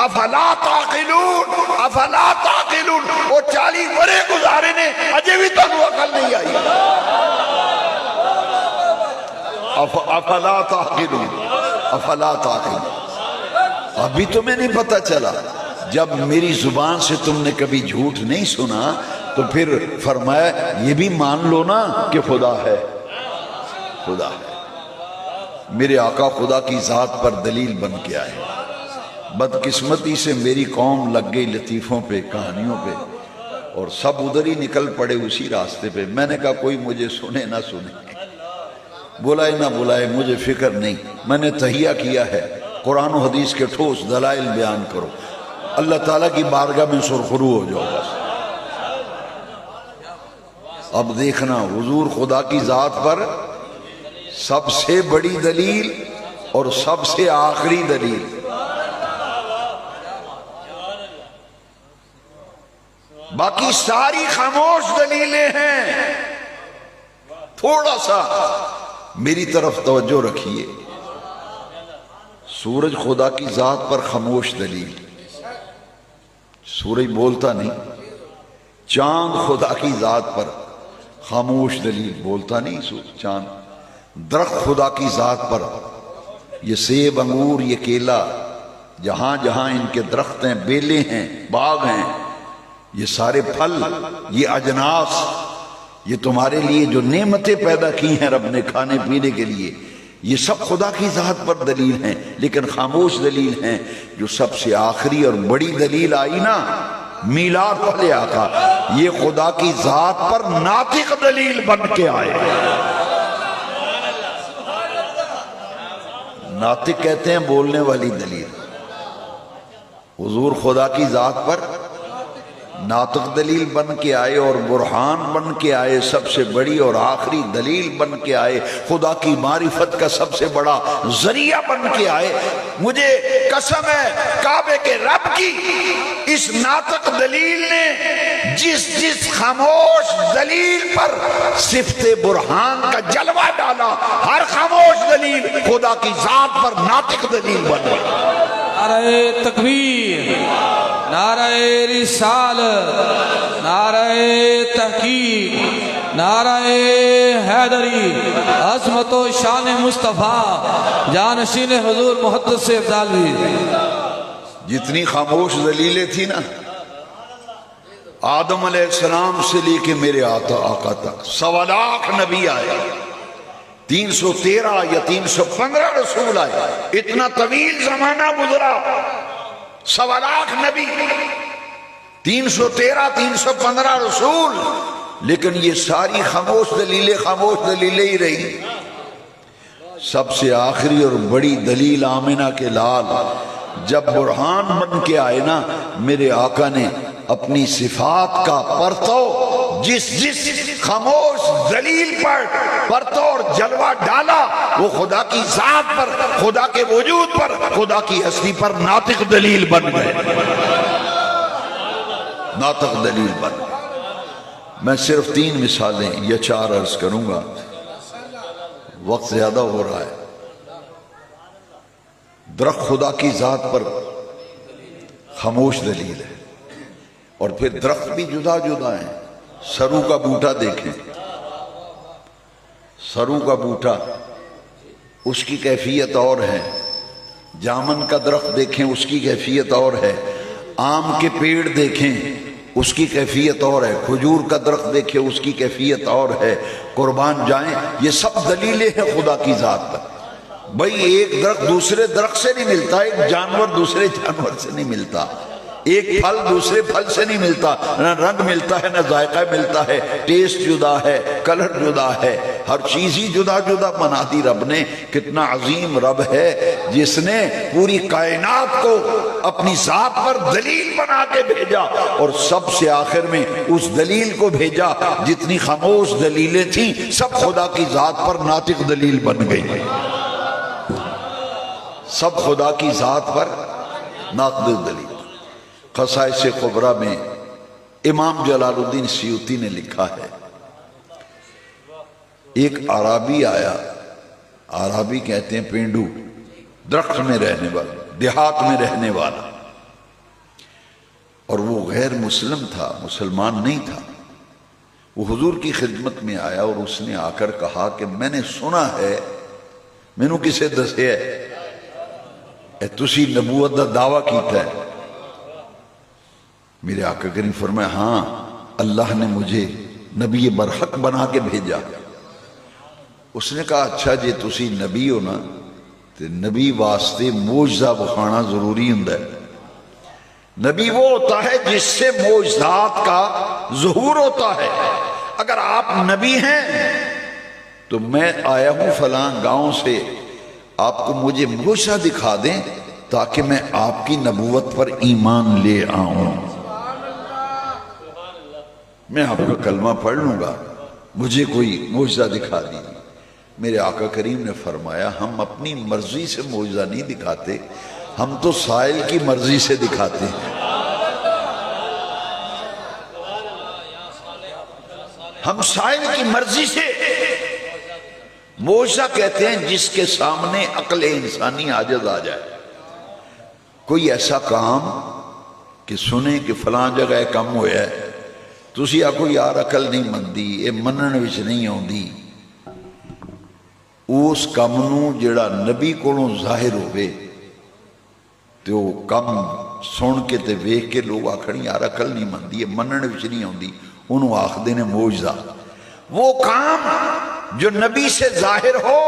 افلا تعقلون، افلا تعقلون۔ وہ 40 برے گزارے نے، اجے بھی تانوں عقل نہیں آئی۔ افلا تعقلون، افلا تعقلون۔ ابھی تمہیں نہیں پتہ چلا؟ جب میری زبان سے تم نے کبھی جھوٹ نہیں سنا تو پھر فرمایا یہ بھی مان لو نا کہ خدا ہے، خدا ہے۔ میرے آقا خدا کی ذات پر دلیل بن کے آئے۔ بدقسمتی سے میری قوم لگ گئی لطیفوں پہ، کہانیوں پہ، اور سب ادھر ہی نکل پڑے اسی راستے پہ۔ میں نے کہا کوئی مجھے سنے نہ سنے، بلائے نہ بلائے مجھے فکر نہیں، میں نے تہیہ کیا ہے قرآن و حدیث کے ٹھوس دلائل بیان کرو، اللہ تعالیٰ کی بارگاہ میں سرخرو ہو جاؤ بس۔ اب دیکھنا حضور خدا کی ذات پر سب سے بڑی دلیل اور سب سے آخری دلیل۔ باقی ساری خاموش دلیلیں ہیں۔ تھوڑا سا میری طرف توجہ رکھیے، سورج خدا کی ذات پر خاموش دلیل، سورج بولتا نہیں۔ چاند خدا کی ذات پر خاموش دلیل، بولتا نہیں چاند۔ درخت خدا کی ذات پر، یہ سیب، انگور، یہ کیلا، جہاں جہاں ان کے درخت ہیں، بیلیں ہیں، باغ ہیں، یہ سارے پھل، یہ اجناس، یہ تمہارے لیے جو نعمتیں پیدا کی ہیں رب نے کھانے پینے کے لیے، یہ سب خدا کی ذات پر دلیل ہیں، لیکن خاموش دلیل ہیں۔ جو سب سے آخری اور بڑی دلیل آئی نا، میلاد والے آقا، یہ خدا کی ذات پر ناطق دلیل بن کے آئے۔ ناطق کہتے ہیں بولنے والی دلیل، حضور خدا کی ذات پر ناطق دلیل بن کے آئے اور برہان بن کے آئے، سب سے بڑی اور آخری دلیل بن کے آئے، خدا کی معرفت کا سب سے بڑا ذریعہ بن کے آئے۔ مجھے قسم ہے کعبے کے رب کی، اس ناطق دلیل نے جس خاموش دلیل پر صفت برہان کا جلوہ ڈالا، ہر خاموش دلیل خدا کی ذات پر ناطق دلیل بن گئی۔ نعرہ تکبیر، نعرہ رسالت، نعرہ تحقیق، نعرہ حیدری، عظمت و شان مصطفیٰ، جانشین حضور محدث سے افضالوی۔ جتنی خاموش دلیلیں تھی نا، آدم علیہ السلام سے لے کے میرے آقا تک 1.25 لاکھ نبی آئے، 313 یا 315 رسول آئے، اتنا طویل زمانہ گزرا، 1.25 لاکھ نبی، 313 315 رسول، لیکن یہ ساری خاموش دلیلیں ہی رہی۔ سب سے آخری اور بڑی دلیل آمنہ کے لال جب برہان بن کے آئے نا، میرے آقا نے اپنی صفات کا پرتو جس خاموش دلیل پر پرتو اور جلوہ ڈالا، وہ خدا کی ذات پر، خدا کے وجود پر، خدا کی ہستی پر ناطق دلیل بن گئے، ناطق دلیل بن گئے۔ میں صرف 3 مثالیں یا 4 عرض کروں گا، وقت زیادہ ہو رہا ہے۔ درخت خدا کی ذات پر خاموش دلیل ہے، اور پھر درخت بھی جدا جدا ہیں۔ سرو کا بوٹا دیکھیں، سرو کا بوٹا اس کی کیفیت اور ہے، جامن کا درخت دیکھیں اس کی کیفیت اور ہے، آم کے پیڑ دیکھیں اس کی کیفیت اور ہے، کھجور کا درخت دیکھیں اس کی کیفیت اور ہے، قربان جائیں۔ یہ سب دلیلیں ہیں خدا کی ذات پر۔ بھئی ایک درخت دوسرے درخت سے نہیں ملتا، ایک جانور دوسرے جانور سے نہیں ملتا، ایک پھل دوسرے پھل سے نہیں ملتا، نہ رنگ ملتا ہے، نہ ذائقہ ملتا ہے، ٹیسٹ جدا ہے، کلر جدا ہے، ہر چیز ہی جدا جدا بنا دی رب نے۔ کتنا عظیم رب ہے جس نے پوری کائنات کو اپنی ذات پر دلیل بنا کے بھیجا، اور سب سے آخر میں اس دلیل کو بھیجا، جتنی خاموش دلیلیں تھیں سب خدا کی ذات پر ناطق دلیل بن گئی، سب خدا کی ذات پر ناطق دلیل۔ خصائص کبریٰ میں امام جلال الدین سیوطی نے لکھا ہے، ایک عرابی آیا، عرابی کہتے ہیں پینڈو، درخت میں رہنے والا، دیہات میں رہنے والا، اور وہ غیر مسلم تھا، مسلمان نہیں تھا۔ وہ حضور کی خدمت میں آیا اور اس نے آ کر کہا کہ میں نے سنا ہے، مینوں کسے دسے ہے تسی نبوت دا دعویٰ کیتا ہے۔ میرے آقا کریم فرمایا ہاں، اللہ نے مجھے نبی برحق بنا کے بھیجا۔ اس نے کہا اچھا جی تسی نبی ہو نا، تو نبی واسطے معجزہ بخانا ضروری ہوں ہے۔ نبی وہ ہوتا ہے جس سے معجزات کا ظہور ہوتا ہے۔ اگر آپ نبی ہیں تو میں آیا ہوں فلاں گاؤں سے، آپ کو مجھے معجزہ دکھا دیں تاکہ میں آپ کی نبوت پر ایمان لے آؤں، میں آپ کا کلمہ پڑھ لوں گا، مجھے کوئی معجزہ دکھا دیجیے۔ میرے آقا کریم نے فرمایا ہم اپنی مرضی سے معجزہ نہیں دکھاتے، ہم تو سائل کی مرضی سے دکھاتے ہیں۔ ہم سائل کی مرضی سے معجزہ کہتے ہیں جس کے سامنے عقل انسانی عاجز آ جائے۔ کوئی ایسا کام کہ سنیں کہ فلاں جگہ کم ہویا ہے، تسی آکو یار عقل نہیں مندی، یہ منن وچ نہیں آندی، اس کام نو جڑا نبی کولوں ظاہر ہوئے تو کم سن کے تے ویکھ کے لوگ آکھن یار عقل نہیں مندی ہے، منن وچ نہیں آندی، انہوں آکھدے نے معجزہ۔ وہ کام جو نبی سے ظاہر ہو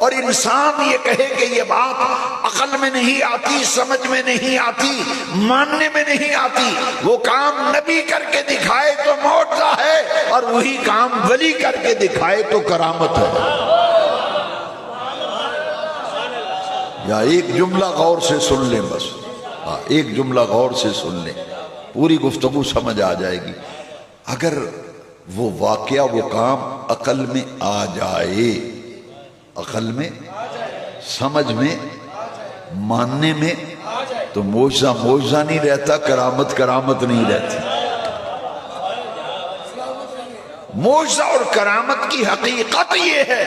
اور انسان یہ کہے کہ یہ بات عقل میں نہیں آتی، سمجھ میں نہیں آتی، ماننے میں نہیں آتی، وہ کام نبی کر کے دکھائے تو معجزہ ہے، اور وہی کام ولی کر کے دکھائے تو کرامت ہے۔ یا ایک جملہ غور سے سن لیں، بس ایک جملہ غور سے سن لیں، پوری گفتگو سمجھ آ جائے گی۔ اگر وہ واقعہ، وہ کام عقل میں آ جائے، عقل میں، سمجھ میں، ماننے میں، تو معجزہ معجزہ نہیں رہتا، کرامت کرامت نہیں رہتی۔ معجزہ اور کرامت کی حقیقت یہ ہے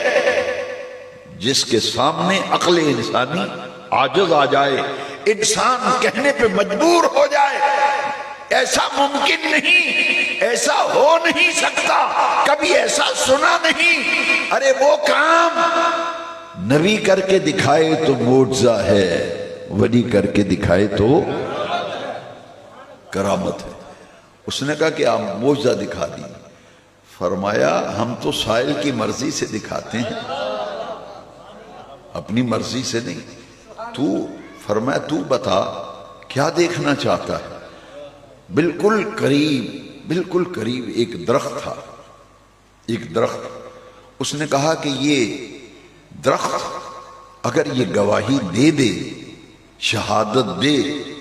جس کے سامنے عقل انسانی عاجز آ جائے، انسان کہنے پہ مجبور ہو جائے ایسا ممکن نہیں، ایسا ہو نہیں سکتا، کبھی ایسا سنا نہیں۔ ارے وہ کام نبی کر کے دکھائے تو معجزہ ہے، ولی کر کے دکھائے تو کرامت ہے۔ اس نے کہا کہ آپ معجزہ دکھا دی۔ فرمایا ہم تو سائل کی مرضی سے دکھاتے ہیں، اپنی مرضی سے نہیں۔ فرمایا تو بتا کیا دیکھنا چاہتا ہے؟ بالکل قریب ایک درخت تھا، ایک درخت۔ اس نے کہا کہ یہ درخت اگر یہ گواہی دے دے، شہادت دے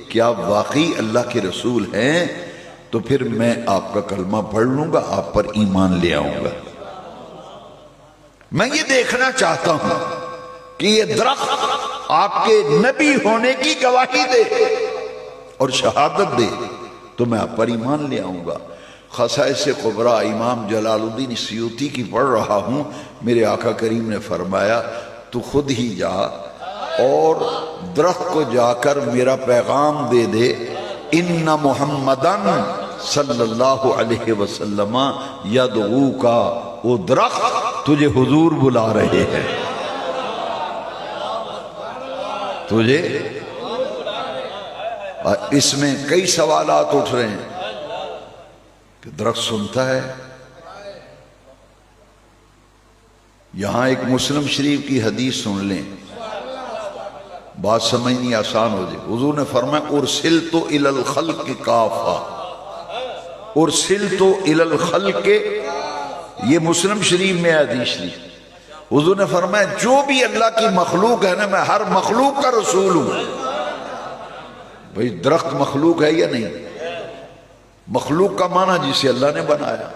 کہ آپ واقعی اللہ کے رسول ہیں، تو پھر میں آپ کا کلمہ پڑھ لوں گا، آپ پر ایمان لے آؤں گا۔ میں یہ دیکھنا چاہتا ہوں کہ یہ درخت آپ کے نبی ہونے کی گواہی دے اور شہادت دے، تو میں آپ پر ایمان لے آؤں گا۔ خصائص کبریٰ امام جلال الدین سیوطی کی پڑھ رہا ہوں، میرے آقا کریم نے فرمایا تو خود ہی جا اور درخت کو جا کر میرا پیغام دے دے، ان محمدن صلی اللہ علیہ وسلم یدعوکا، وہ درخت تجھے حضور بلا رہے ہیں، تجھے۔ اس میں کئی سوالات اٹھ رہے ہیں کہ درخت سنتا ہے۔ یہاں ایک مسلم شریف کی حدیث سن لیں، بات سمجھنی آسان ہو جائے۔ حضور نے فرمایا ارسلت الی الخلق کافہ، ارسلت الی الخلق، یہ مسلم شریف میں حدیث شریف۔ حضور نے فرمایا جو بھی اللہ کی مخلوق ہے نا، میں ہر مخلوق کا رسول ہوں۔ بھئی درخت مخلوق ہے یا نہیں؟ مخلوق کا معنی جسے اللہ نے بنایا،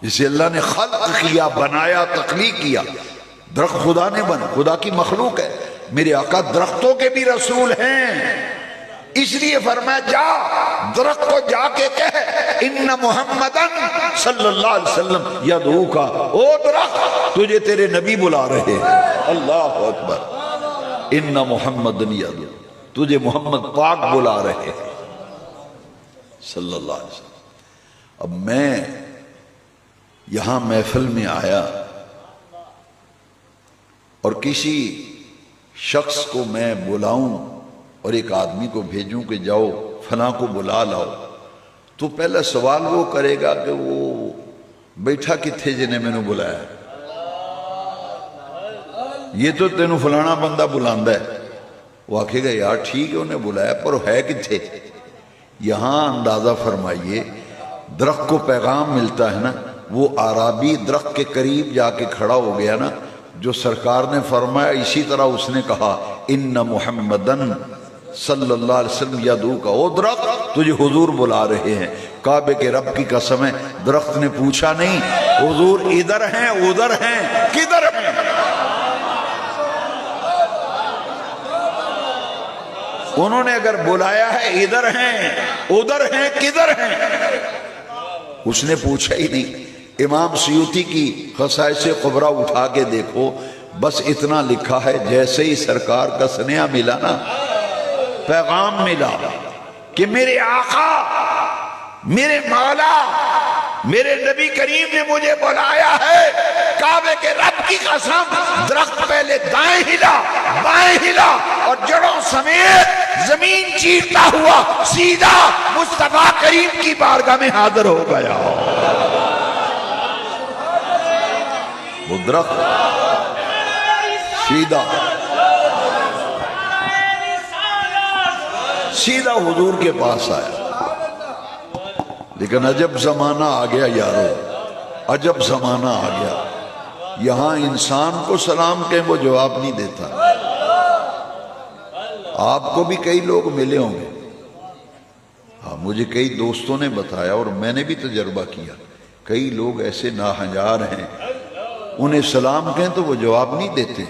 جسے اللہ نے خلق کیا، بنایا، تخلیق کیا۔ درخت خدا نے بنا، خدا کی مخلوق ہے۔ میرے آقا درختوں کے بھی رسول ہیں، اس لیے فرمایا جا درخت کو جا کے کہہ ان محمدن صلی اللہ علیہ وسلم یدعوکا، او درخت تجھے تیرے نبی بلا رہے ہیں۔ اللہ اکبر، ان محمدن یدعو، تجھے محمد پاک بلا رہے ہیں صلی اللہ علیہ وسلم۔ اب میں یہاں محفل میں آیا اور کسی شخص کو میں بلاؤں اور ایک آدمی کو بھیجوں کہ جاؤ فلاں کو بلا لاؤ، تو پہلا سوال وہ کرے گا کہ وہ بیٹھا کتھے جنہیں میں نے بلایا، یہ تو تینوں فلانا بندہ بلاندا ہے۔ وہ آکھے گا یار ٹھیک ہے انہیں بلایا، پر ہے کتھے؟ یہاں اندازہ فرمائیے، درخت کو پیغام ملتا ہے نا، وہ عربی درخت کے قریب جا کے کھڑا ہو گیا نا، جو سرکار نے فرمایا اسی طرح اس نے کہا ان محمدن صلی اللہ علیہ وسلم یدعوکا، او درخت تجھے حضور بلا رہے ہیں۔ کعبے کے رب کی قسم ہے، درخت نے پوچھا نہیں حضور ادھر ہیں ادھر ہیں کدھر ہیں، انہوں نے اگر بلایا ہے ادھر ہیں ادھر ہیں کدھر ہیں، اس نے پوچھا ہی نہیں۔ امام سیوطی کی خصائص کبریٰ اٹھا کے دیکھو، بس اتنا لکھا ہے جیسے ہی سرکار کا سنیہ ملا نا، پیغام ملا کہ میرے آقا، میرے مولا، میرے نبی کریم نے مجھے بلایا ہے، کعبے کے رب کی قسم درخت پہلے دائیں ہلا بائیں ہلا اور جڑوں سمیت زمین چیرتا ہوا سیدھا مصطفیٰ کریم کی بارگاہ میں حاضر ہو گیا. وہ درخت سیدھا حضور کے پاس آیا. لیکن عجب زمانہ آ گیا یارو، عجب زمانہ آ گیا. یہاں انسان کو سلام کہیں وہ جواب نہیں دیتا. آپ کو بھی کئی لوگ ملے ہوں گے، ہاں مجھے کئی دوستوں نے بتایا اور میں نے بھی تجربہ کیا. کئی لوگ ایسے ناہنجار ہیں، انہیں سلام کہیں تو وہ جواب نہیں دیتے.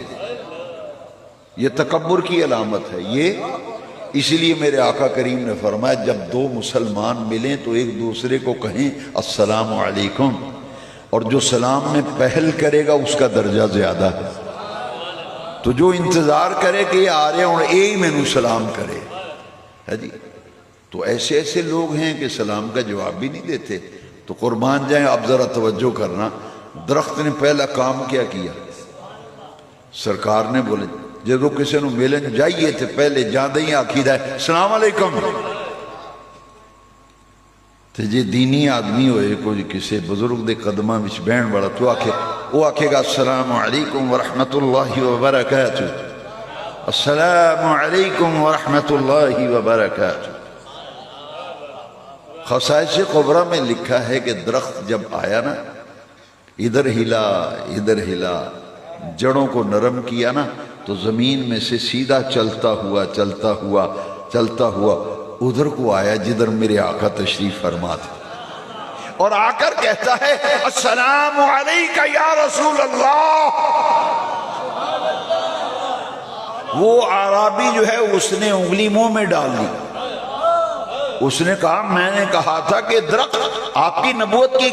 یہ تکبر کی علامت ہے. یہ اسی لیے میرے آقا کریم نے فرمایا جب دو مسلمان ملیں تو ایک دوسرے کو کہیں السلام علیکم، اور جو سلام میں پہل کرے گا اس کا درجہ زیادہ ہے. تو جو انتظار کرے کہ یہ آ رہے اور ایک میں نو سلام کرے ہے جی، تو ایسے ایسے لوگ ہیں کہ سلام کا جواب بھی نہیں دیتے. تو قربان جائیں اب ذرا توجہ کرنا. درخت نے پہلا کام کیا کیا؟ سرکار نے بولے جدو کسی نو ملن جائیے تھے پہلے جاندے ہی آکھی دا ہے السلام علیکم. تے جی دینی آدمی ہوئے کوئی کسی بزرگ دے قدمہ وچ بہن بڑا تو وہ آکھے گا السلام علیکم ورحمت اللہ وبرکاتہ، السلام علیکم ورحمت اللہ وبرکاتہ. خصائص قبرہ میں لکھا ہے کہ درخت جب آیا نا ادھر ہلا جڑوں کو نرم کیا نا تو زمین میں سے سیدھا چلتا ہوا ادھر کو آیا جدھر میرے آقا تشریف فرما تھے، اور آ کر کہتا ہے السلام علیکہ یا رسول اللہ. وہ عرابی جو ہے اس نے انگلی منہ میں ڈال دی. اس نے کہا میں نے کہا تھا کہ درخت آپ کی نبوت کی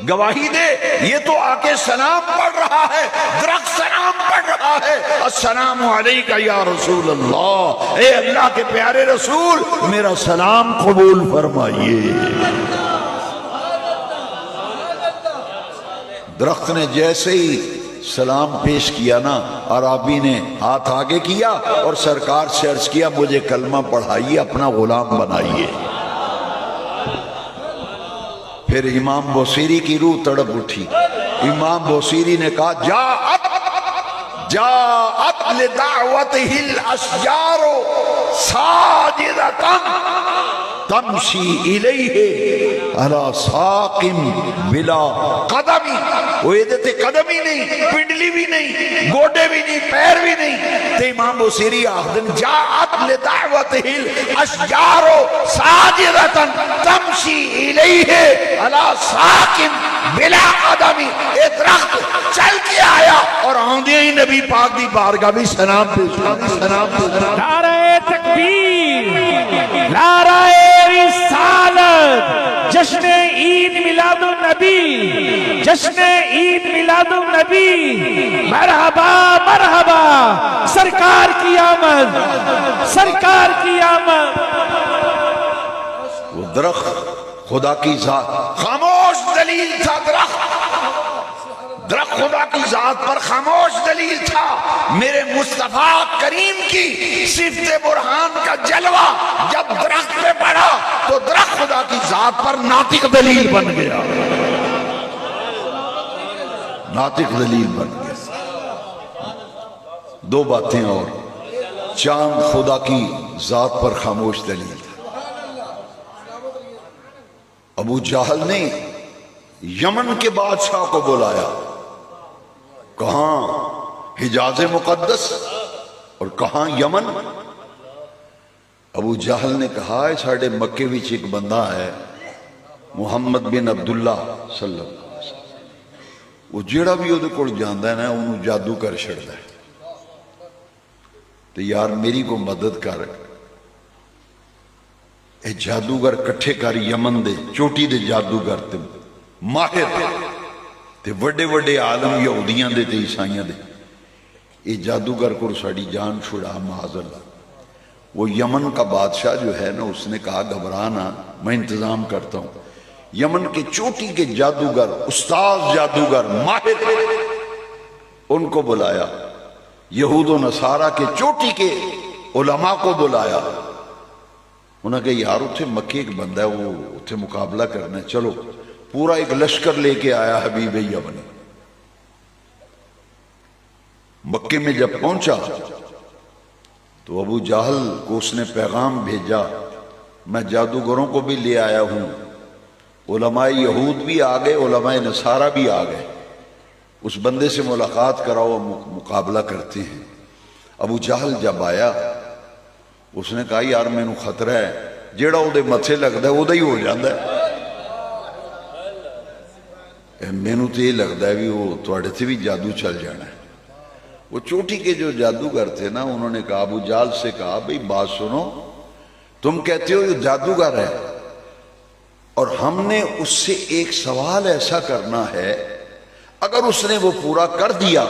گواہی دے، یہ تو آ کے سلام پڑھ رہا ہے. درخت سلام پڑھ رہا ہے السلام علیکہ یا رسول اللہ، اے اللہ کے پیارے رسول میرا سلام قبول فرمائیے. درخت نے جیسے ہی سلام پیش کیا نا عرابی نے ہاتھ آگے کیا اور سرکار سے عرض کیا مجھے کلمہ پڑھائیے، اپنا غلام بنائیے. پھر امام بوصیری کی روح تڑپ اٹھی. امام بوصیری نے کہا جاءت لدعوته الاشجار ساجدة تمشی الیہ علی ساق بلا قدم. وہ یہ قدم ہی نہیں، پنڈلی بھی نہیں، گوڈے بھی نہیں، پیر بھی نہیں. تو امام بوصیری آخدن جاءت لدعوته الاشجار ساجدة تمشی الیہ علی ساق بلا قدم. ایک درخت چل کے آیا اور آندے ہی نبی پاک دی بارگاہ بھی سلام پیش. نعرہ تکبیر، نعرہ رسالت، جشن عید میلاد النبی، جشن عید میلاد النبی. مرحبا مرحبا، سرکار کی آمد، سرکار کی آمد. وہ درخت خدا کی ذات خاموش دلیل تھا. درخت خدا کی ذات پر خاموش دلیل تھا. میرے مصطفیٰ کریم کی صفت برہان کا جلوہ جب درخت پہ پڑا تو درخت خدا کی ذات پر ناطق دلیل بن گیا. ناطق دلیل بن گیا. دو باتیں اور، چاند خدا کی ذات پر خاموش دلیل تھا. ابو جہل نے یمن کے بادشاہ کو بلایا، کہاں حجاز مقدس اور کہاں یمن. ابو جہل نے کہا ساڑھے مکے وچ ایک بندہ ہے محمد بن عبداللہ صلی اللہ علیہ وسلم، وہ جیڑا بھی وہ کول جاندا ہے نا انہوں جادو کر چھڑدا ہے. تو یار میری کو مدد کر، اے جادوگر کٹھے کر یمن دے چوٹی دے جادوگر تے ماہر تے وڈے وڈے عالم یہودیاں دے تے عیسائیاں دے، اے جادوگر کو ساڑی جان چھڑا معاذ اللہ. وہ یمن کا بادشاہ جو ہے نا اس نے کہا گھبرانا میں انتظام کرتا ہوں. یمن کے چوٹی کے جادوگر، استاذ جادوگر، ماہر، ان کو بلایا، یہود و نصارہ کے چوٹی کے علماء کو بلایا. انہوں نے کہا یار اتھے مکے ایک بندہ ہے، وہ اتھے مقابلہ کرنا ہے، چلو. پورا ایک لشکر لے کے آیا حبیب یمنی. مکے میں جب پہنچا تو ابو جہل کو اس نے پیغام بھیجا، میں جادوگروں کو بھی لے آیا ہوں، علماء یہود بھی آ گئے، علماء نصارہ بھی آ گئے، اس بندے سے ملاقات کراؤ، مقابلہ کرتے ہیں. ابو جہل جب آیا اس نے کہا یار مینوں خطرہ ہے، جیڑا وہ متھے لگتا ہے وہ ہی ہو جاتا ہے. مینوں تو یہ لگتا ہے بھی وہ تھوڑے سے بھی جادو چل جانا ہے. وہ چوٹی کے جو جادوگر تھے نا، انہوں نے کہا ابو جہل سے کہا بھئی بات سنو، تم کہتے ہو یہ جادوگر ہے اور ہم نے اس سے ایک سوال ایسا کرنا ہے، اگر اس نے وہ پورا کر دیا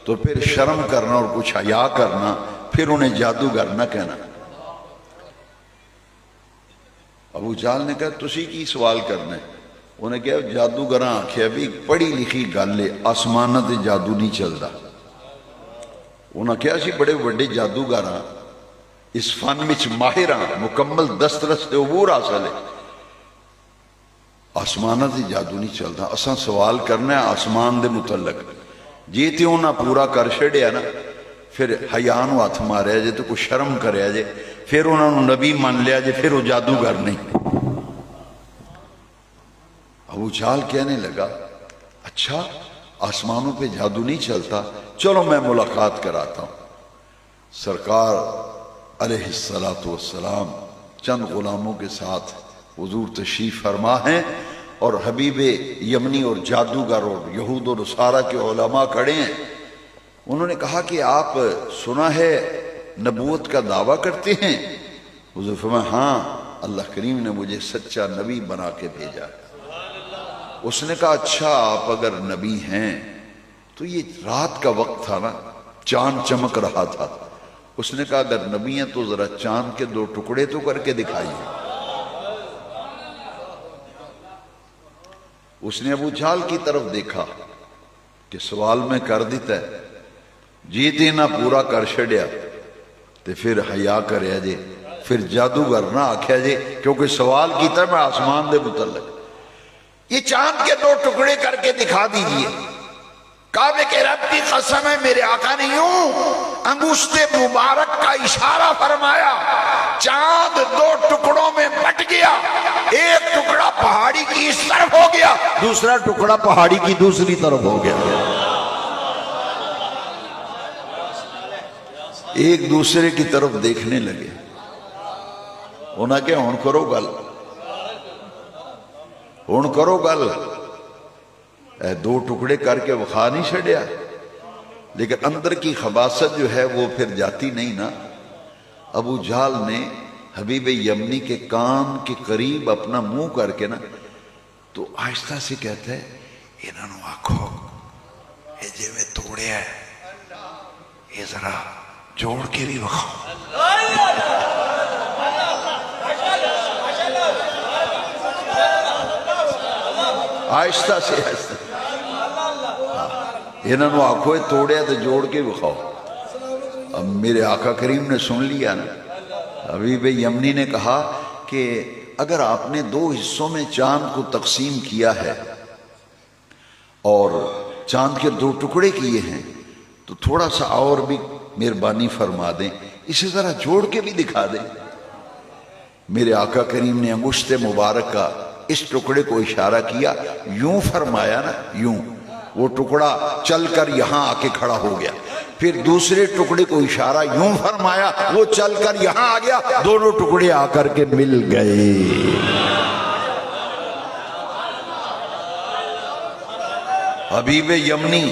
تو پھر شرم کرنا اور کچھ حیا کرنا، پھر انہیں جادوگر نہ کہنا. ابو جہل نے کہا تسی کی سوال کرنا ہے؟ انہیں کہا جادوگراں آکھیا بھی پڑھی لکھی گل ہے، آسمانہ تے جادو نہیں چلتا. انہوں نے کہا اسی بڑے بڑے جادوگر ہاں، اس فن میں ماہر ہاں، مکمل دسترس تے عبور حاصل ہے، آسمانہ تے جادو نہیں چلتا. اساں سوال کرنا ہے آسمان دے متعلق. جی تے انہاں پورا کر چھڑیا نا، پھر حیا نو ہاتھ ماریا جے تو کوئی شرم کریا جے، پھر انہاں نو نبی مان لیا جے، پھر وہ جادوگر نہیں. ابو جہل کہنے لگا اچھا آسمانوں پہ جادو نہیں چلتا، چلو میں ملاقات کراتا ہوں. سرکار علیہ السلام چند غلاموں کے ساتھ حضور تشریف فرما ہیں اور حبیب یمنی اور جادوگر اور یہود و نصارہ کے علماء کھڑے ہیں. انہوں نے کہا کہ آپ سنا ہے نبوت کا دعویٰ کرتے ہیں؟ حضور فرمایا ہاں، اللہ کریم نے مجھے سچا نبی بنا کے بھیجا. اس نے کہا اچھا آپ اگر نبی ہیں تو یہ رات کا وقت تھا نا، چاند چمک رہا تھا. اس نے کہا اگر نبی ہیں تو ذرا چاند کے 2 ٹکڑے تو کر کے دکھائیے. اس نے ابو جہل کی طرف دیکھا کہ سوال میں کر دیتا ہے، جی دینا پورا کر چھڑیا تے پھر حیا کریا جے، پھر جادوگر نہ آکھیا جے، کیونکہ سوال کی طرف میں آسمان دے متعلق. یہ چاند کے 2 ٹکڑے کر کے دکھا دیجئے. کعبے کے رب کی قسم ہے میرے آقا نے یوں انگشت مبارک کا اشارہ فرمایا، چاند 2 ٹکڑوں میں بٹ گیا. ایک ٹکڑا پہاڑی کی اس طرف ہو گیا، دوسرا ٹکڑا پہاڑی کی دوسری طرف ہو گیا. ایک دوسرے کی طرف دیکھنے لگے. انہاں کہ ہون کرو گل، ہون کرو گل. 2 ٹکڑے کر کے وخا نہیں چھڑیا، لیکن اندر کی خباثت جو ہے وہ پھر جاتی نہیں نا. ابو جہل نے حبیب یمنی کے کان کے قریب اپنا منہ کر کے نا تو آہستہ سے کہتا ہے انہوں نے آکھو یہ جے میں توڑے ہے یہ ذرا جوڑ کے بھی وخاؤ. آہستہ سے آہستہ انہوں نے آنکھوں توڑے تو جوڑ کے بخاؤ. اب میرے آقا کریم نے سن لیا نا. حبیب یمنی نے کہا کہ اگر آپ نے 2 حصوں میں چاند کو تقسیم کیا ہے اور چاند کے 2 ٹکڑے کیے ہیں تو تھوڑا سا اور بھی مہربانی فرما دیں، اسے ذرا جوڑ کے بھی دکھا دیں. میرے آقا کریم نے انگشت مبارک کا اس ٹکڑے کو اشارہ کیا، یوں فرمایا نا، یوں وہ ٹکڑا چل کر یہاں آ کے کھڑا ہو گیا. پھر دوسرے ٹکڑے کو اشارہ یوں فرمایا، وہ چل کر یہاں آ گیا، دونوں ٹکڑے آ کر کے مل گئے. حبیب یمنی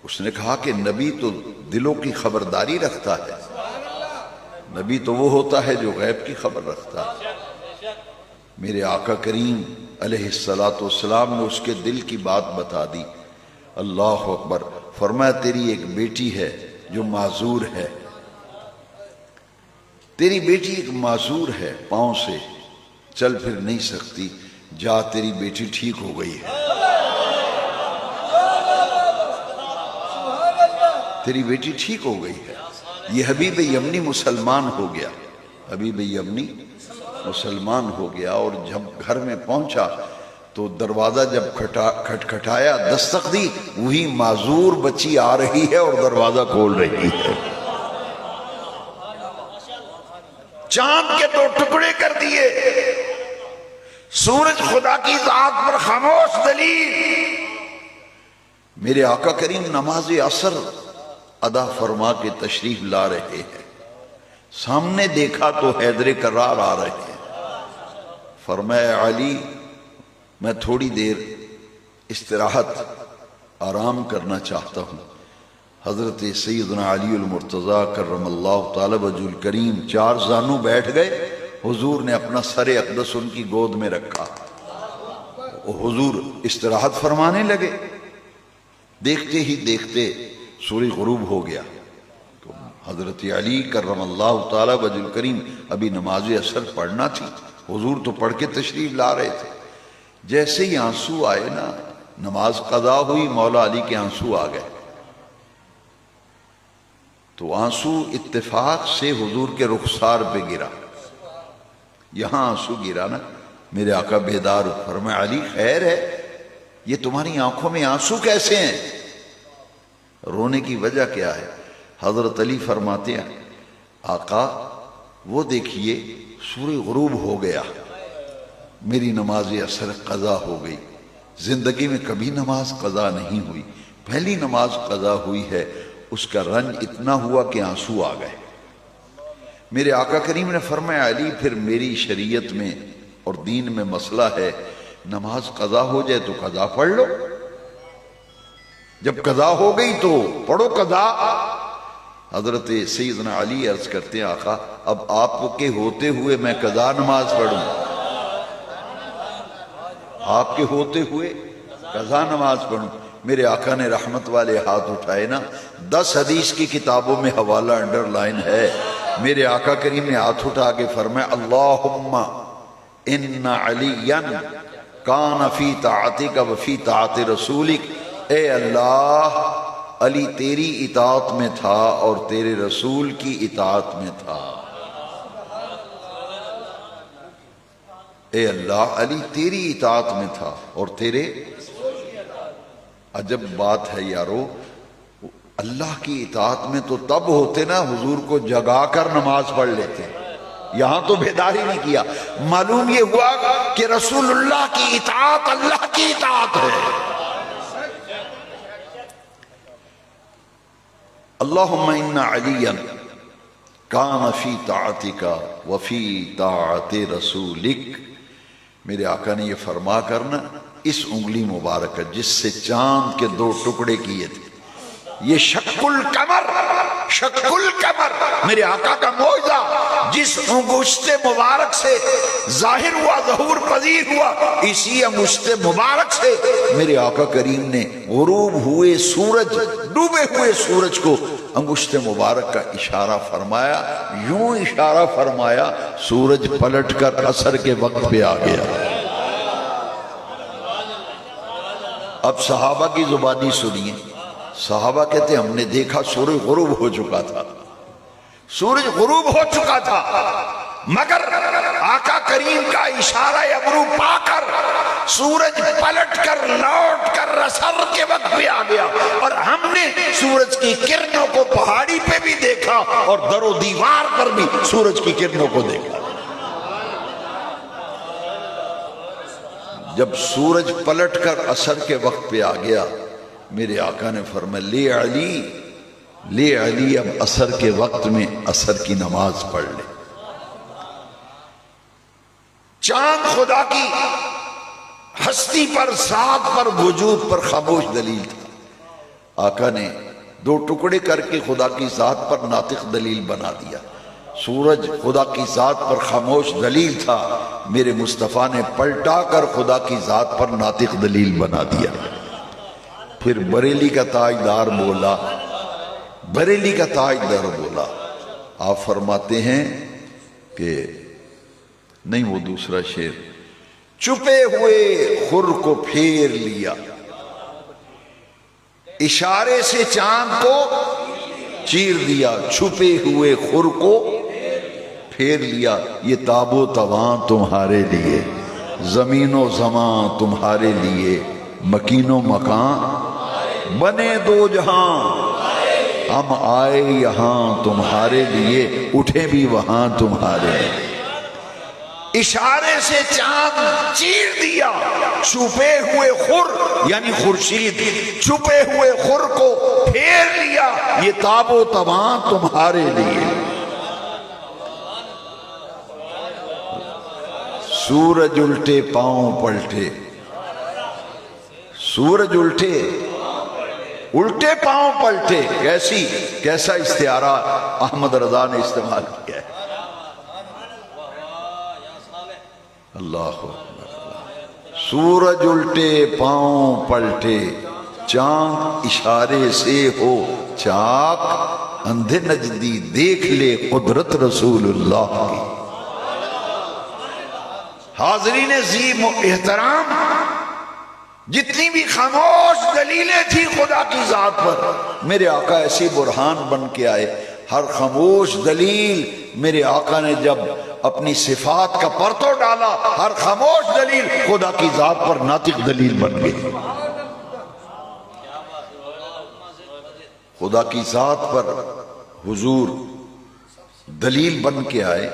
اس نے کہا کہ نبی تو دلوں کی خبرداری رکھتا ہے، نبی تو وہ ہوتا ہے جو غیب کی خبر رکھتا ہے. میرے آقا کریم علیہ السلام نے اس کے دل کی بات بتا دی. اللہ اکبر. فرمایا تیری ایک بیٹی ہے جو معذور ہے، تیری بیٹی ایک معذور ہے، پاؤں سے چل پھر نہیں سکتی، جا تیری بیٹی ٹھیک ہو گئی ہے. تیری بیٹی ٹھیک ہو گئی ہے. یہ حبیب یمنی مسلمان ہو گیا. حبیب یمنی مسلمان ہو گیا اور جب گھر میں پہنچا تو دروازہ جب کھٹکھٹایا، دستک دی، وہی معذور بچی آ رہی ہے اور دروازہ کھول رہی ہے. چاند کے 2 ٹکڑے کر دیے. سورج خدا کی ذات پر خاموش دلیل. میرے آقا کریم نماز عصر ادا فرما کے تشریف لا رہے ہیں. سامنے دیکھا تو حیدر کرار آ رہے ہیں. فرمایا علی میں تھوڑی دیر استراحت آرام کرنا چاہتا ہوں. حضرت سیدنا علی المرتضیٰ کرم اللہ تعالی وجہ الکریم 4 زانو بیٹھ گئے. حضور نے اپنا سر اقدس ان کی گود میں رکھا. حضور استراحت فرمانے لگے. دیکھتے ہی دیکھتے سورج غروب ہو گیا. تو حضرت علی کرم اللہ تعالی وجہ الکریم ابھی نماز عصر پڑھنا تھی. حضور تو پڑھ کے تشریف لا رہے تھے. جیسے ہی آنسو آئے نا، نماز قضا ہوئی، مولا علی کے آنسو آ گئے. تو آنسو اتفاق سے حضور کے رخسار پہ گرا. یہاں آنسو گرا نا، میرے آقا بیدار فرمایا علی خیر ہے؟ یہ تمہاری آنکھوں میں آنسو کیسے ہیں؟ رونے کی وجہ کیا ہے؟ حضرت علی فرماتے ہیں آقا وہ دیکھیے سورج غروب ہو گیا، میری نماز عصر قضا ہو گئی. زندگی میں کبھی نماز قضا نہیں ہوئی، پہلی نماز قضا ہوئی ہے. اس کا رنج اتنا ہوا کہ آنسو آ گئے. میرے آقا کریم نے فرمایا علی پھر میری شریعت میں اور دین میں مسئلہ ہے، نماز قضا ہو جائے تو قضا پڑھ لو، جب قضا ہو گئی تو پڑھو قضا. حضرت سیدنا علی عرض کرتے ہیں آقا اب آپ کے ہوتے ہوئے میں قضا نماز پڑھوں؟ آپ کے ہوتے ہوئے قضا نماز پڑھوں؟ میرے آقا نے رحمت والے ہاتھ اٹھائے نا. 10 حدیث کی کتابوں میں حوالہ انڈر لائن ہے. میرے آقا کریم نے ہاتھ اٹھا کے فرمایا اللہم ان علیا کان فی طاعتک و فی طاعت رسولک. اے اللہ علی تیری اطاعت میں تھا اور تیرے رسول کی اطاعت میں تھا. اے اللہ علی تیری اطاعت میں تھا اور تیرے. عجب بات ہے یارو، اللہ کی اطاعت میں تو تب ہوتے نا حضور کو جگا کر نماز پڑھ لیتے. یہاں تو بیداری نہیں کیا. معلوم یہ ہوا کہ رسول اللہ کی اطاعت اللہ کی اطاعت ہے. اللہم ان علیا کان فی طاعتک وفی طاعت رسولک. میرے آقا نے یہ فرما کرنا اس انگلی مبارکہ جس سے چاند کے 2 ٹکڑے کیے تھے، یہ شق القمر، شق القمر میرے آقا کا معجزہ جس انگشت مبارک سے ظاہر ہوا، ظہور پذیر ہوا، اسی انگشت مبارک سے میرے آقا کریم نے غروب ہوئے سورج، ڈوبے ہوئے سورج کو انگشت مبارک کا اشارہ فرمایا. یوں اشارہ فرمایا سورج پلٹ کر عصر کے وقت پہ آ گیا. اب صحابہ کی زبانی سنیے. صحابہ کہتے ہم نے دیکھا سورج غروب ہو چکا تھا، سورج غروب ہو چکا تھا، مگر آقا کریم کا اشارہ ابرو پا کر سورج پلٹ کر لوٹ کر عصر کے وقت پہ آ گیا. اور ہم نے سورج کی کرنوں کو پہاڑی پہ بھی دیکھا اور در و دیوار پر بھی سورج کی کرنوں کو دیکھا. جب سورج پلٹ کر عصر کے وقت پہ آ گیا میرے آقا نے فرمایا لے علی اب عصر کے وقت میں عصر کی نماز پڑھ لے. چاند خدا کی ہستی پر، ذات پر، وجود پر خاموش دلیل تھا. آقا نے 2 ٹکڑے کر کے خدا کی ذات پر ناطق دلیل بنا دیا. سورج خدا کی ذات پر خاموش دلیل تھا، میرے مصطفیٰ نے پلٹا کر خدا کی ذات پر ناطق دلیل بنا دیا. پھر بریلی کا تاجدار بولا، بریلی کا تاجدار بولا. آپ فرماتے ہیں کہ نہیں وہ دوسرا شعر، چھپے ہوئے خر کو پھیر لیا، اشارے سے چاند کو چیر دیا، چھپے ہوئے خور کو پھیر لیا، یہ تاب و تواں تمہارے لیے، زمین و زمان تمہارے لیے، مکین و مکان بنے دو جہاں، ہم آئے یہاں تمہارے لیے، اٹھے بھی وہاں تمہارے لیے۔ اشارے سے چاند چیر دیا، چھپے ہوئے خور یعنی خورشید، چھپے ہوئے خور کو پھیر لیا، یہ تاب و تواں تمہارے لیے۔ سورج الٹے پاؤں پلٹے، سورج الٹے پاؤں پلٹے، کیسا استعارہ احمد رضا نے استعمال کیا ہے۔ اللہ اکبر۔ سورج الٹے پاؤں پلٹے، چاند اشارے سے ہو چاک، اندھے نجدی دیکھ لے قدرت رسول اللہ کی۔ حاضرین عظیم و احترام، جتنی بھی خاموش دلیلیں تھی خدا کی ذات پر، میرے آقا ایسی برہان بن کے آئے۔ ہر خاموش دلیل میرے آقا نے جب اپنی صفات کا پرتو ڈالا، ہر خاموش دلیل خدا کی ذات پر ناطق دلیل بن گئی۔ خدا کی ذات پر حضور دلیل بن کے آئے،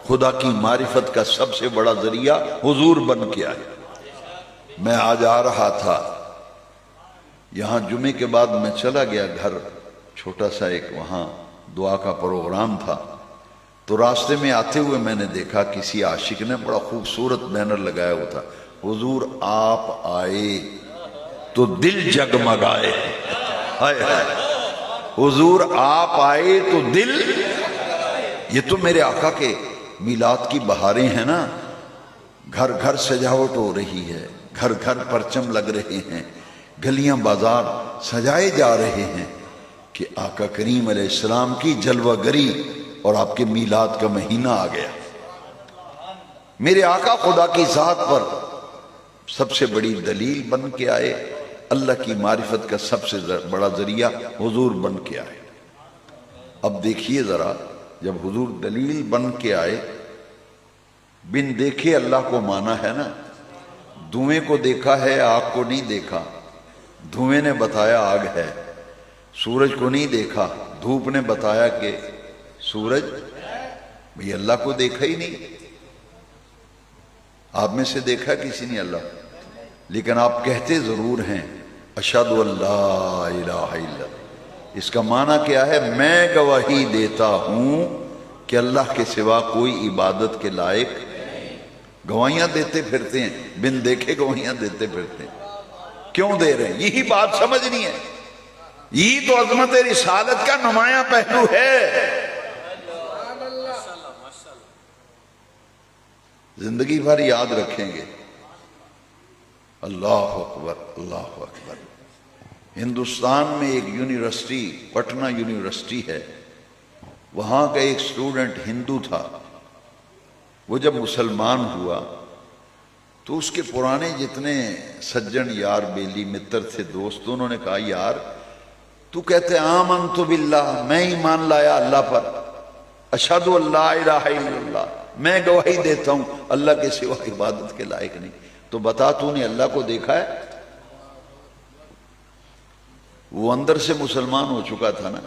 خدا کی معرفت کا سب سے بڑا ذریعہ حضور بن کے آئے۔ میں آج آ رہا تھا یہاں، جمعے کے بعد میں چلا گیا گھر، چھوٹا سا ایک وہاں دعا کا پروگرام تھا، تو راستے میں آتے ہوئے میں نے دیکھا کسی عاشق نے بڑا خوبصورت بینر لگایا ہوا تھا، حضور آپ آئے تو دل جگمگائے۔ ہائے ہائے، حضور آپ آئے تو دل، یہ تو میرے آقا کے میلاد کی بہاریں ہیں نا، گھر گھر سجاوٹ ہو رہی ہے، گھر گھر پرچم لگ رہے ہیں، گلیاں بازار سجائے جا رہے ہیں کہ آقا کریم علیہ السلام کی جلوہ گری اور آپ کے میلاد کا مہینہ آ گیا۔ میرے آقا خدا کی ذات پر سب سے بڑی دلیل بن کے آئے، اللہ کی معرفت کا سب سے بڑا ذریعہ حضور بن کے آئے۔ اب دیکھیے ذرا، جب حضور دلیل بن کے آئے، بن دیکھے اللہ کو مانا ہے نا، دھوئیں کو دیکھا ہے آگ کو نہیں دیکھا، دھوئیں نے بتایا آگ ہے، سورج کو نہیں دیکھا، دھوپ نے بتایا کہ سورج، بھئی اللہ کو دیکھا ہی نہیں۔ آپ میں سے دیکھا کسی نے اللہ؟ لیکن آپ کہتے ضرور ہیں اشہد ان لا الہ الا اللہ۔ اس کا معنی کیا ہے؟ میں گواہی دیتا ہوں کہ اللہ کے سوا کوئی عبادت کے لائق، گواہیاں دیتے پھرتے ہیں، بن دیکھے گواہیاں دیتے پھرتے ہیں۔ کیوں دے رہے ہیں؟ یہی بات سمجھنی ہے، یہی تو عظمت رسالت کا نمایاں پہلو ہے۔ زندگی بھر یاد رکھیں گے۔ اللہ اکبر، اللہ اکبر۔ ہندوستان میں ایک یونیورسٹی، پٹنہ یونیورسٹی ہے، وہاں کا ایک اسٹوڈنٹ ہندو تھا، وہ جب مسلمان ہوا تو اس کے پرانے جتنے سجن یار بیلی متر تھے، دوست، انہوں نے کہا یار تو کہتے آمنت باللہ، میں ایمان لایا اللہ پر، اشہد ان لا الہ الا اللہ، میں گواہی دیتا ہوں اللہ کے سوا عبادت کے لائق نہیں، تو بتا تو نے اللہ کو دیکھا ہے؟ وہ اندر سے مسلمان ہو چکا تھا نا،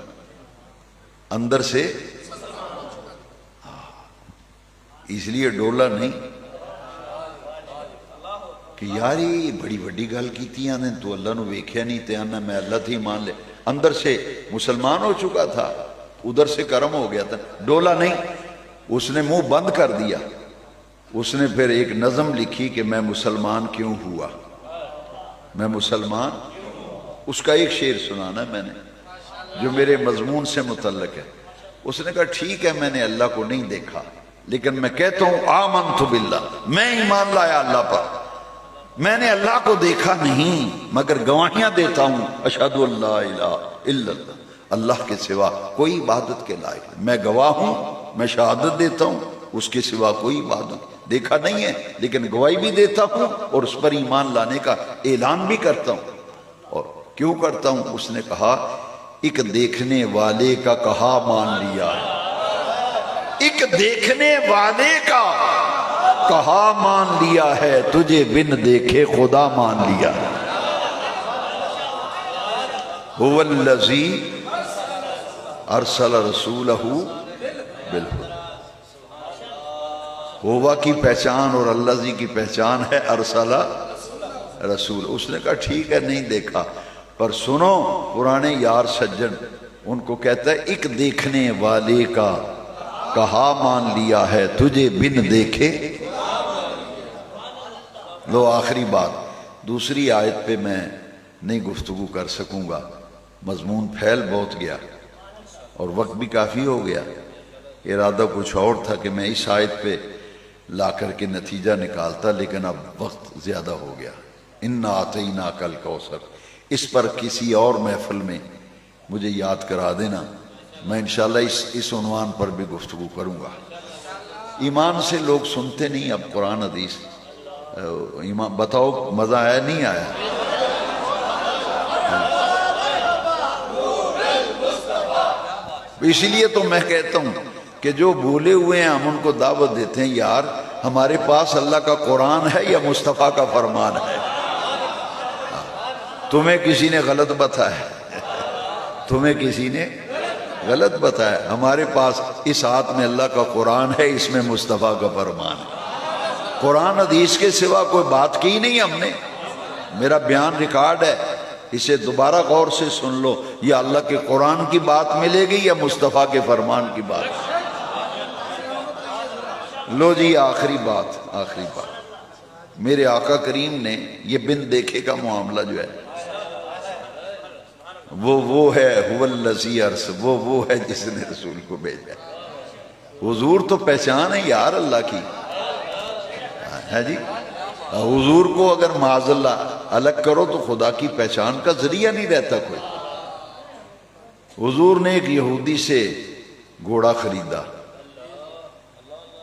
اندر سے، اس لیے ڈولا نہیں کہ یاری بڑی بڑی گل کیتی آنے تو اللہ نو ویکھیا نہیں تے آنا میں اللہ تھی مان لے، اندر سے مسلمان ہو چکا تھا، ادھر سے کرم ہو گیا تھا، ڈولا نہیں۔ اس نے منہ بند کر دیا، اس نے پھر ایک نظم لکھی کہ میں مسلمان کیوں ہوا، میں مسلمان، اس کا ایک شعر سنانا میں نے جو میرے مضمون سے متعلق ہے۔ اس نے کہا ٹھیک ہے میں نے اللہ کو نہیں دیکھا، لیکن میں کہتا ہوں آمنت باللہ، میں ایمان لایا اللہ پر، میں نے اللہ کو دیکھا نہیں مگر گواہیاں دیتا ہوں اشہد ان لا الہ الا اللہ، اللہ کے سوا کوئی عبادت کے لائق نہیں، میں گواہ ہوں، میں شہادت دیتا ہوں اس کے سوا کوئی عبادت دیکھا نہیں ہے، لیکن گواہی بھی دیتا ہوں اور اس پر ایمان لانے کا اعلان بھی کرتا ہوں۔ اور کیوں کرتا ہوں؟ اس نے کہا ایک دیکھنے والے کا کہا مان لیا ہے، ایک دیکھنے والے کا کہا مان لیا ہے، تجھے بن دیکھے خدا مان لیا ہے۔ هو الذی ارسل رسولہ بالہدی، ہوا کی پہچان اور اللہ کی پہچان ہے ارسلہ رسول۔ اس نے کہا ٹھیک ہے نہیں دیکھا، پر سنو پرانے یار سجن ان کو کہتا ہے ایک دیکھنے والے کا کہا مان لیا ہے، تجھے بن دیکھے۔ لو آخری بات، دوسری آیت پہ میں نہیں گفتگو کر سکوں گا، مضمون پھیل بہت گیا اور وقت بھی کافی ہو گیا۔ ارادہ کچھ اور تھا کہ میں اس آیت پہ لا کر کے نتیجہ نکالتا، لیکن اب وقت زیادہ ہو گیا۔ اِنَّا أَعْطَيْنَاكَ الْكَوْثَرَ، اس پر کسی اور محفل میں مجھے یاد کرا دینا، میں انشاءاللہ اس عنوان پر بھی گفتگو کروں گا۔ ایمان سے لوگ سنتے نہیں اب قرآن حدیث، ایمان بتاؤ مزہ آیا نہیں آیا؟ اسی لیے تو میں کہتا ہوں کہ جو بھولے ہوئے ہیں ہم ان کو دعوت دیتے ہیں، یار ہمارے پاس اللہ کا قرآن ہے یا مصطفیٰ کا فرمان ہے؟ تمہیں کسی نے غلط بتایا، تمہیں کسی نے غلط بتایا، ہمارے پاس اس ہاتھ میں اللہ کا قرآن ہے، اس میں مصطفیٰ کا فرمان ہے۔ قرآن حدیث کے سوا کوئی بات کی نہیں ہم نے، میرا بیان ریکارڈ ہے، اسے دوبارہ غور سے سن لو، یا اللہ کے قرآن کی بات ملے گی یا مصطفیٰ کے فرمان کی بات۔ لو جی آخری بات، میرے آقا کریم نے یہ بن دیکھے کا معاملہ جو ہے وہ ہے هو الذی ارسل، وہ ہے جس نے رسول کو بھیجا۔ حضور تو پہچان ہے یار اللہ کی ہے جی، حضور کو اگر معاذ اللہ الگ کرو تو خدا کی پہچان کا ذریعہ نہیں رہتا کوئی۔ حضور نے ایک یہودی سے گھوڑا خریدا،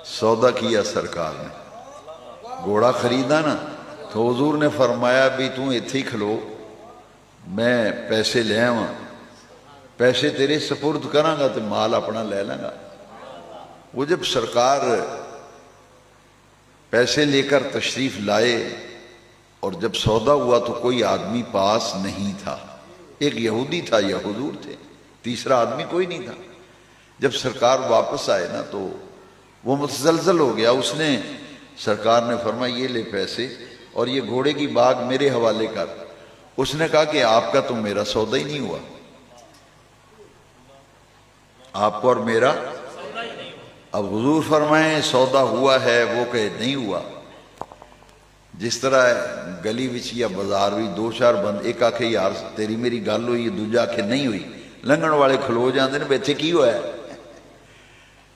سودا کیا سرکار نے، گھوڑا خریدا نا تو حضور نے فرمایا بھی تم ایتھے ہی کھلو، میں پیسے لے آواں، پیسے تیرے سپرد کراں گا تو مال اپنا لے لیں گا۔ وہ جب سرکار پیسے لے کر تشریف لائے اور جب سودا ہوا تو کوئی آدمی پاس نہیں تھا، ایک یہودی تھا یا حضور تھے، تیسرا آدمی کوئی نہیں تھا۔ جب سرکار واپس آئے نا تو وہ متزلزل ہو گیا، اس نے سرکار نے فرمایا یہ لے پیسے اور یہ گھوڑے کی باغ میرے حوالے کر۔ اس نے کہا کہ آپ کا تو میرا سودا ہی نہیں ہوا، آپ کو اور میرا۔ اب حضور فرمائیں سودا ہوا ہے، وہ کہ نہیں ہوا۔ جس طرح گلی وچ یا بازار بھی دو چار بند، ایک آکھے یار تیری میری گل ہوئی، دوجا آکھے نہیں ہوئی، لنگن والے کھلو جاندے نے بیٹھے کی ہوا ہے۔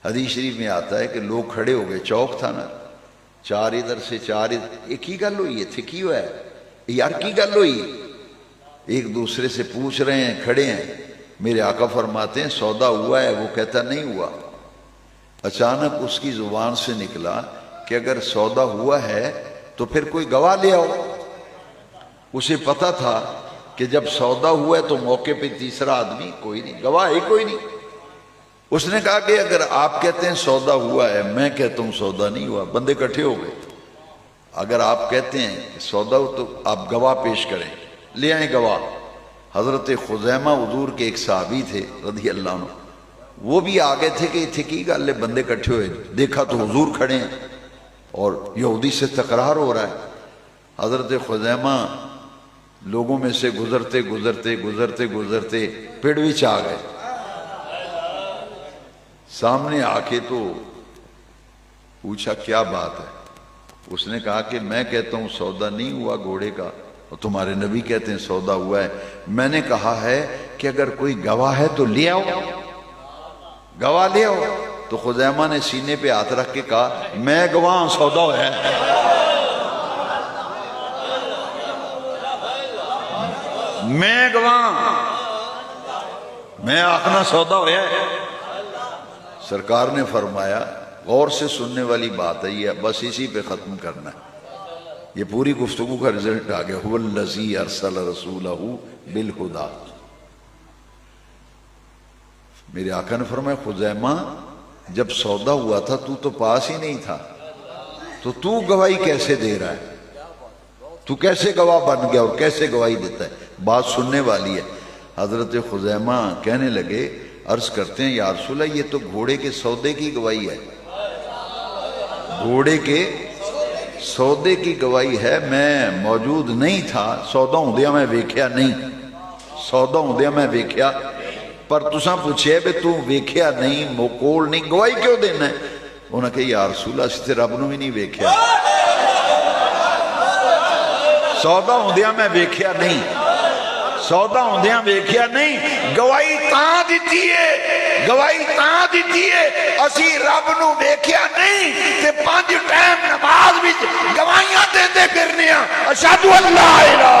حدیث شریف میں آتا ہے کہ لوگ کھڑے ہو گئے، چوک تھا نا، چار ادھر سے چار ادھر، یہ کی گل ہوئی ہے، تھے کی ہوا ہے یار، کی گل ہوئی؟ ایک دوسرے سے پوچھ رہے ہیں، کھڑے ہیں۔ میرے آقا فرماتے ہیں سودا ہوا ہے، وہ کہتا نہیں ہوا۔ اچانک اس کی زبان سے نکلا کہ اگر سودا ہوا ہے تو پھر کوئی گواہ لے آؤ۔ اسے پتا تھا کہ جب سودا ہوا ہے تو موقع پہ تیسرا آدمی کوئی نہیں، گواہ ہی کوئی نہیں۔ اس نے کہا کہ اگر آپ کہتے ہیں سودا ہوا ہے، میں کہتا ہوں سودا نہیں ہوا، بندے کٹھے ہو گئے۔ اگر آپ کہتے ہیں کہ سودا ہو تو آپ گواہ پیش کریں، لے آئیں گواہ۔ حضرت خزیمہ حضور کے ایک صحابی تھے رضی اللہ عنہ، وہ بھی آگے تھے کہ اتھے کی گل ہے، بندے کٹھے ہوئے، دیکھا تو حضور کھڑے ہیں اور یہودی سے تکرار ہو رہا ہے۔ حضرت خزیمہ لوگوں میں سے گزرتے پیڑ وچ آ گئے، سامنے آ کے تو پوچھا کیا بات ہے؟ اس نے کہا کہ میں کہتا ہوں سودا نہیں ہوا گھوڑے کا، اور تمہارے نبی کہتے ہیں سودا ہوا ہے۔ میں نے کہا ہے کہ اگر کوئی گواہ ہے تو لے آؤ، گواہ لے آؤ۔ تو خزیمہ نے سینے پہ ہاتھ رکھ کے کہا میں گواہ سودا ہے، میں گواہ، میں آخنا سودا ہوا ہے۔ سرکار نے فرمایا غور سے سننے والی بات ہے یہ، بس اسی پہ ختم کرنا ہے، یہ پوری گفتگو کا رزلٹ آ گیا۔ هو الذی ارسل رسولہ بالہدی، میرے آقا نے فرمایا خزیمہ جب سودا ہوا تھا تو پاس ہی نہیں تھا، تو گواہی کیسے دے رہا ہے؟ تو کیسے گواہ بن گیا اور کیسے گواہی دیتا ہے؟ بات سننے والی ہے۔ حضرت خزیمہ کہنے لگے، عرض کرتے ہیں یا رسول اللہ یہ تو گھوڑے کے سودے کی گواہی ہے، گھوڑے کے سودے کی گواہی ہے، میں موجود نہیں تھا، سودا ہوندیا میں ویکھیا نہیں، سودا ہوندیا میں ویکھیا، پر تساں پوچھے بے تو ویکھیا نہیں، موکول نہیں، گواہی کیوں دینا ہے؟ انہوں نے کہا یا رسول اللہ اس سے رب نو بھی نہیں ویکھیا، سودا ہوندیا میں ویکھیا نہیں، سودا ہوندیا ویکھیا نہیں، گواہی تاں دیتی ہے، گواہی تاں دیتی ہے، اسی رب نو ویکھیا نہیں، تے 5 ٹائم نماز بھی گواہیاں دیندے پھرنے ہیں، اشہدو اللہ الہ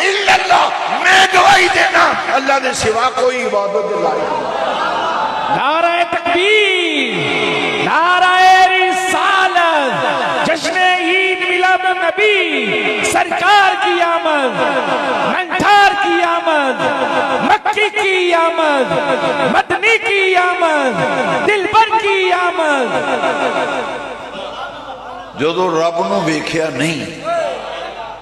الا اللہ، میں گواہی دینا اللہ دے سوا کوئی عبادت اللہ۔ نعرہ تکبیر، نعرہ رسالت، جشن عید میلاد النبی، سرکار کی آمد، منٹھار کی آمد، مکی کی آمد، مدنی کی آمد، دلبر کی آمد۔ جو رب نو ویکھیا نہیں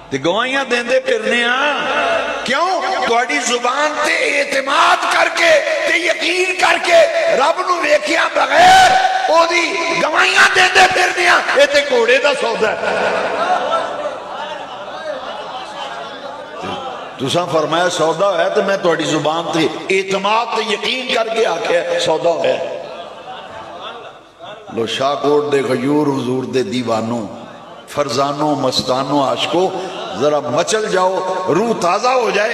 تے گواہیاں دیندے پھرنے ہاں، کیوں؟ تہاڈی زبان تے اعتماد کر کے تے یقین کر کے رب نو ویکھیا بغیر او دی گواہیاں دیندے پھرنے ہاں، اے تے گھوڑے دا سودا ہے۔ تساں فرمایا سودا ہے تو میں تہاڈی زبان تے اعتماد تے یقین کر کے آکھیا سودا ہے۔ لو شاہ کوٹ دے غیور حضور دے دیوانوں، فرزانوں، مستانوں، عاشقوں، ذرا مچل جاؤ، روح تازہ ہو جائے۔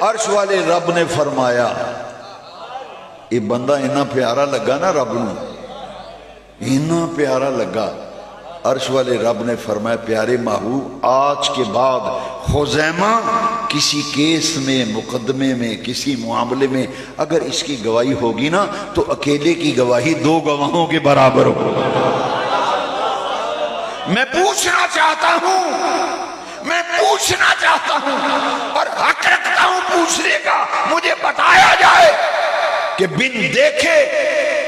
عرش والے رب نے فرمایا، یہ بندہ اتنا پیارا لگا نا رب نو، اتنا پیارا لگا، عرش والے رب نے فرمایا پیارے محبوب آج کے بعد خزیمہ کسی کیس میں، مقدمے میں، کسی معاملے میں اگر اس کی گواہی ہوگی نا تو اکیلے کی گواہی 2 گواہوں کے برابر ہو۔ میں پوچھنا چاہتا ہوں اور حق رکھتا ہوں پوچھنے کا، مجھے بتایا جائے کہ بن دیکھے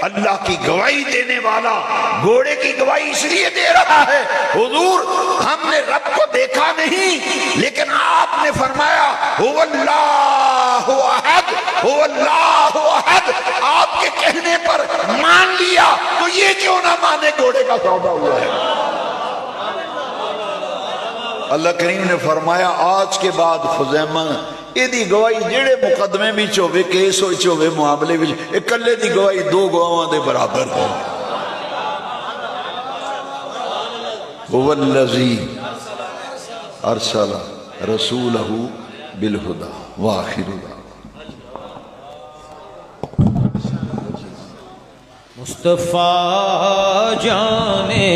اللہ کی گواہی دینے والا گھوڑے کی گواہی اس لیے دے رہا ہے حضور ہم نے رب کو دیکھا نہیں، لیکن آپ نے فرمایا هو اللہ احد، هو اللہ احد، آپ کے کہنے پر مان لیا، تو یہ کیوں نہ مانے گھوڑے کا سودا ہوا ہے۔ اللہ کریم نے فرمایا آج کے بعد خزیمہ ایدی گواہی جڑے مقدمے بھی چوبے، کیس ہوئی چوبے، معاملے بھی چوبے، اکلے دی گواہی 2 گواہاں دے برابر ہے۔ هو الذی ارسل رسولہ بالہدی وآخر مصطفیٰ جانے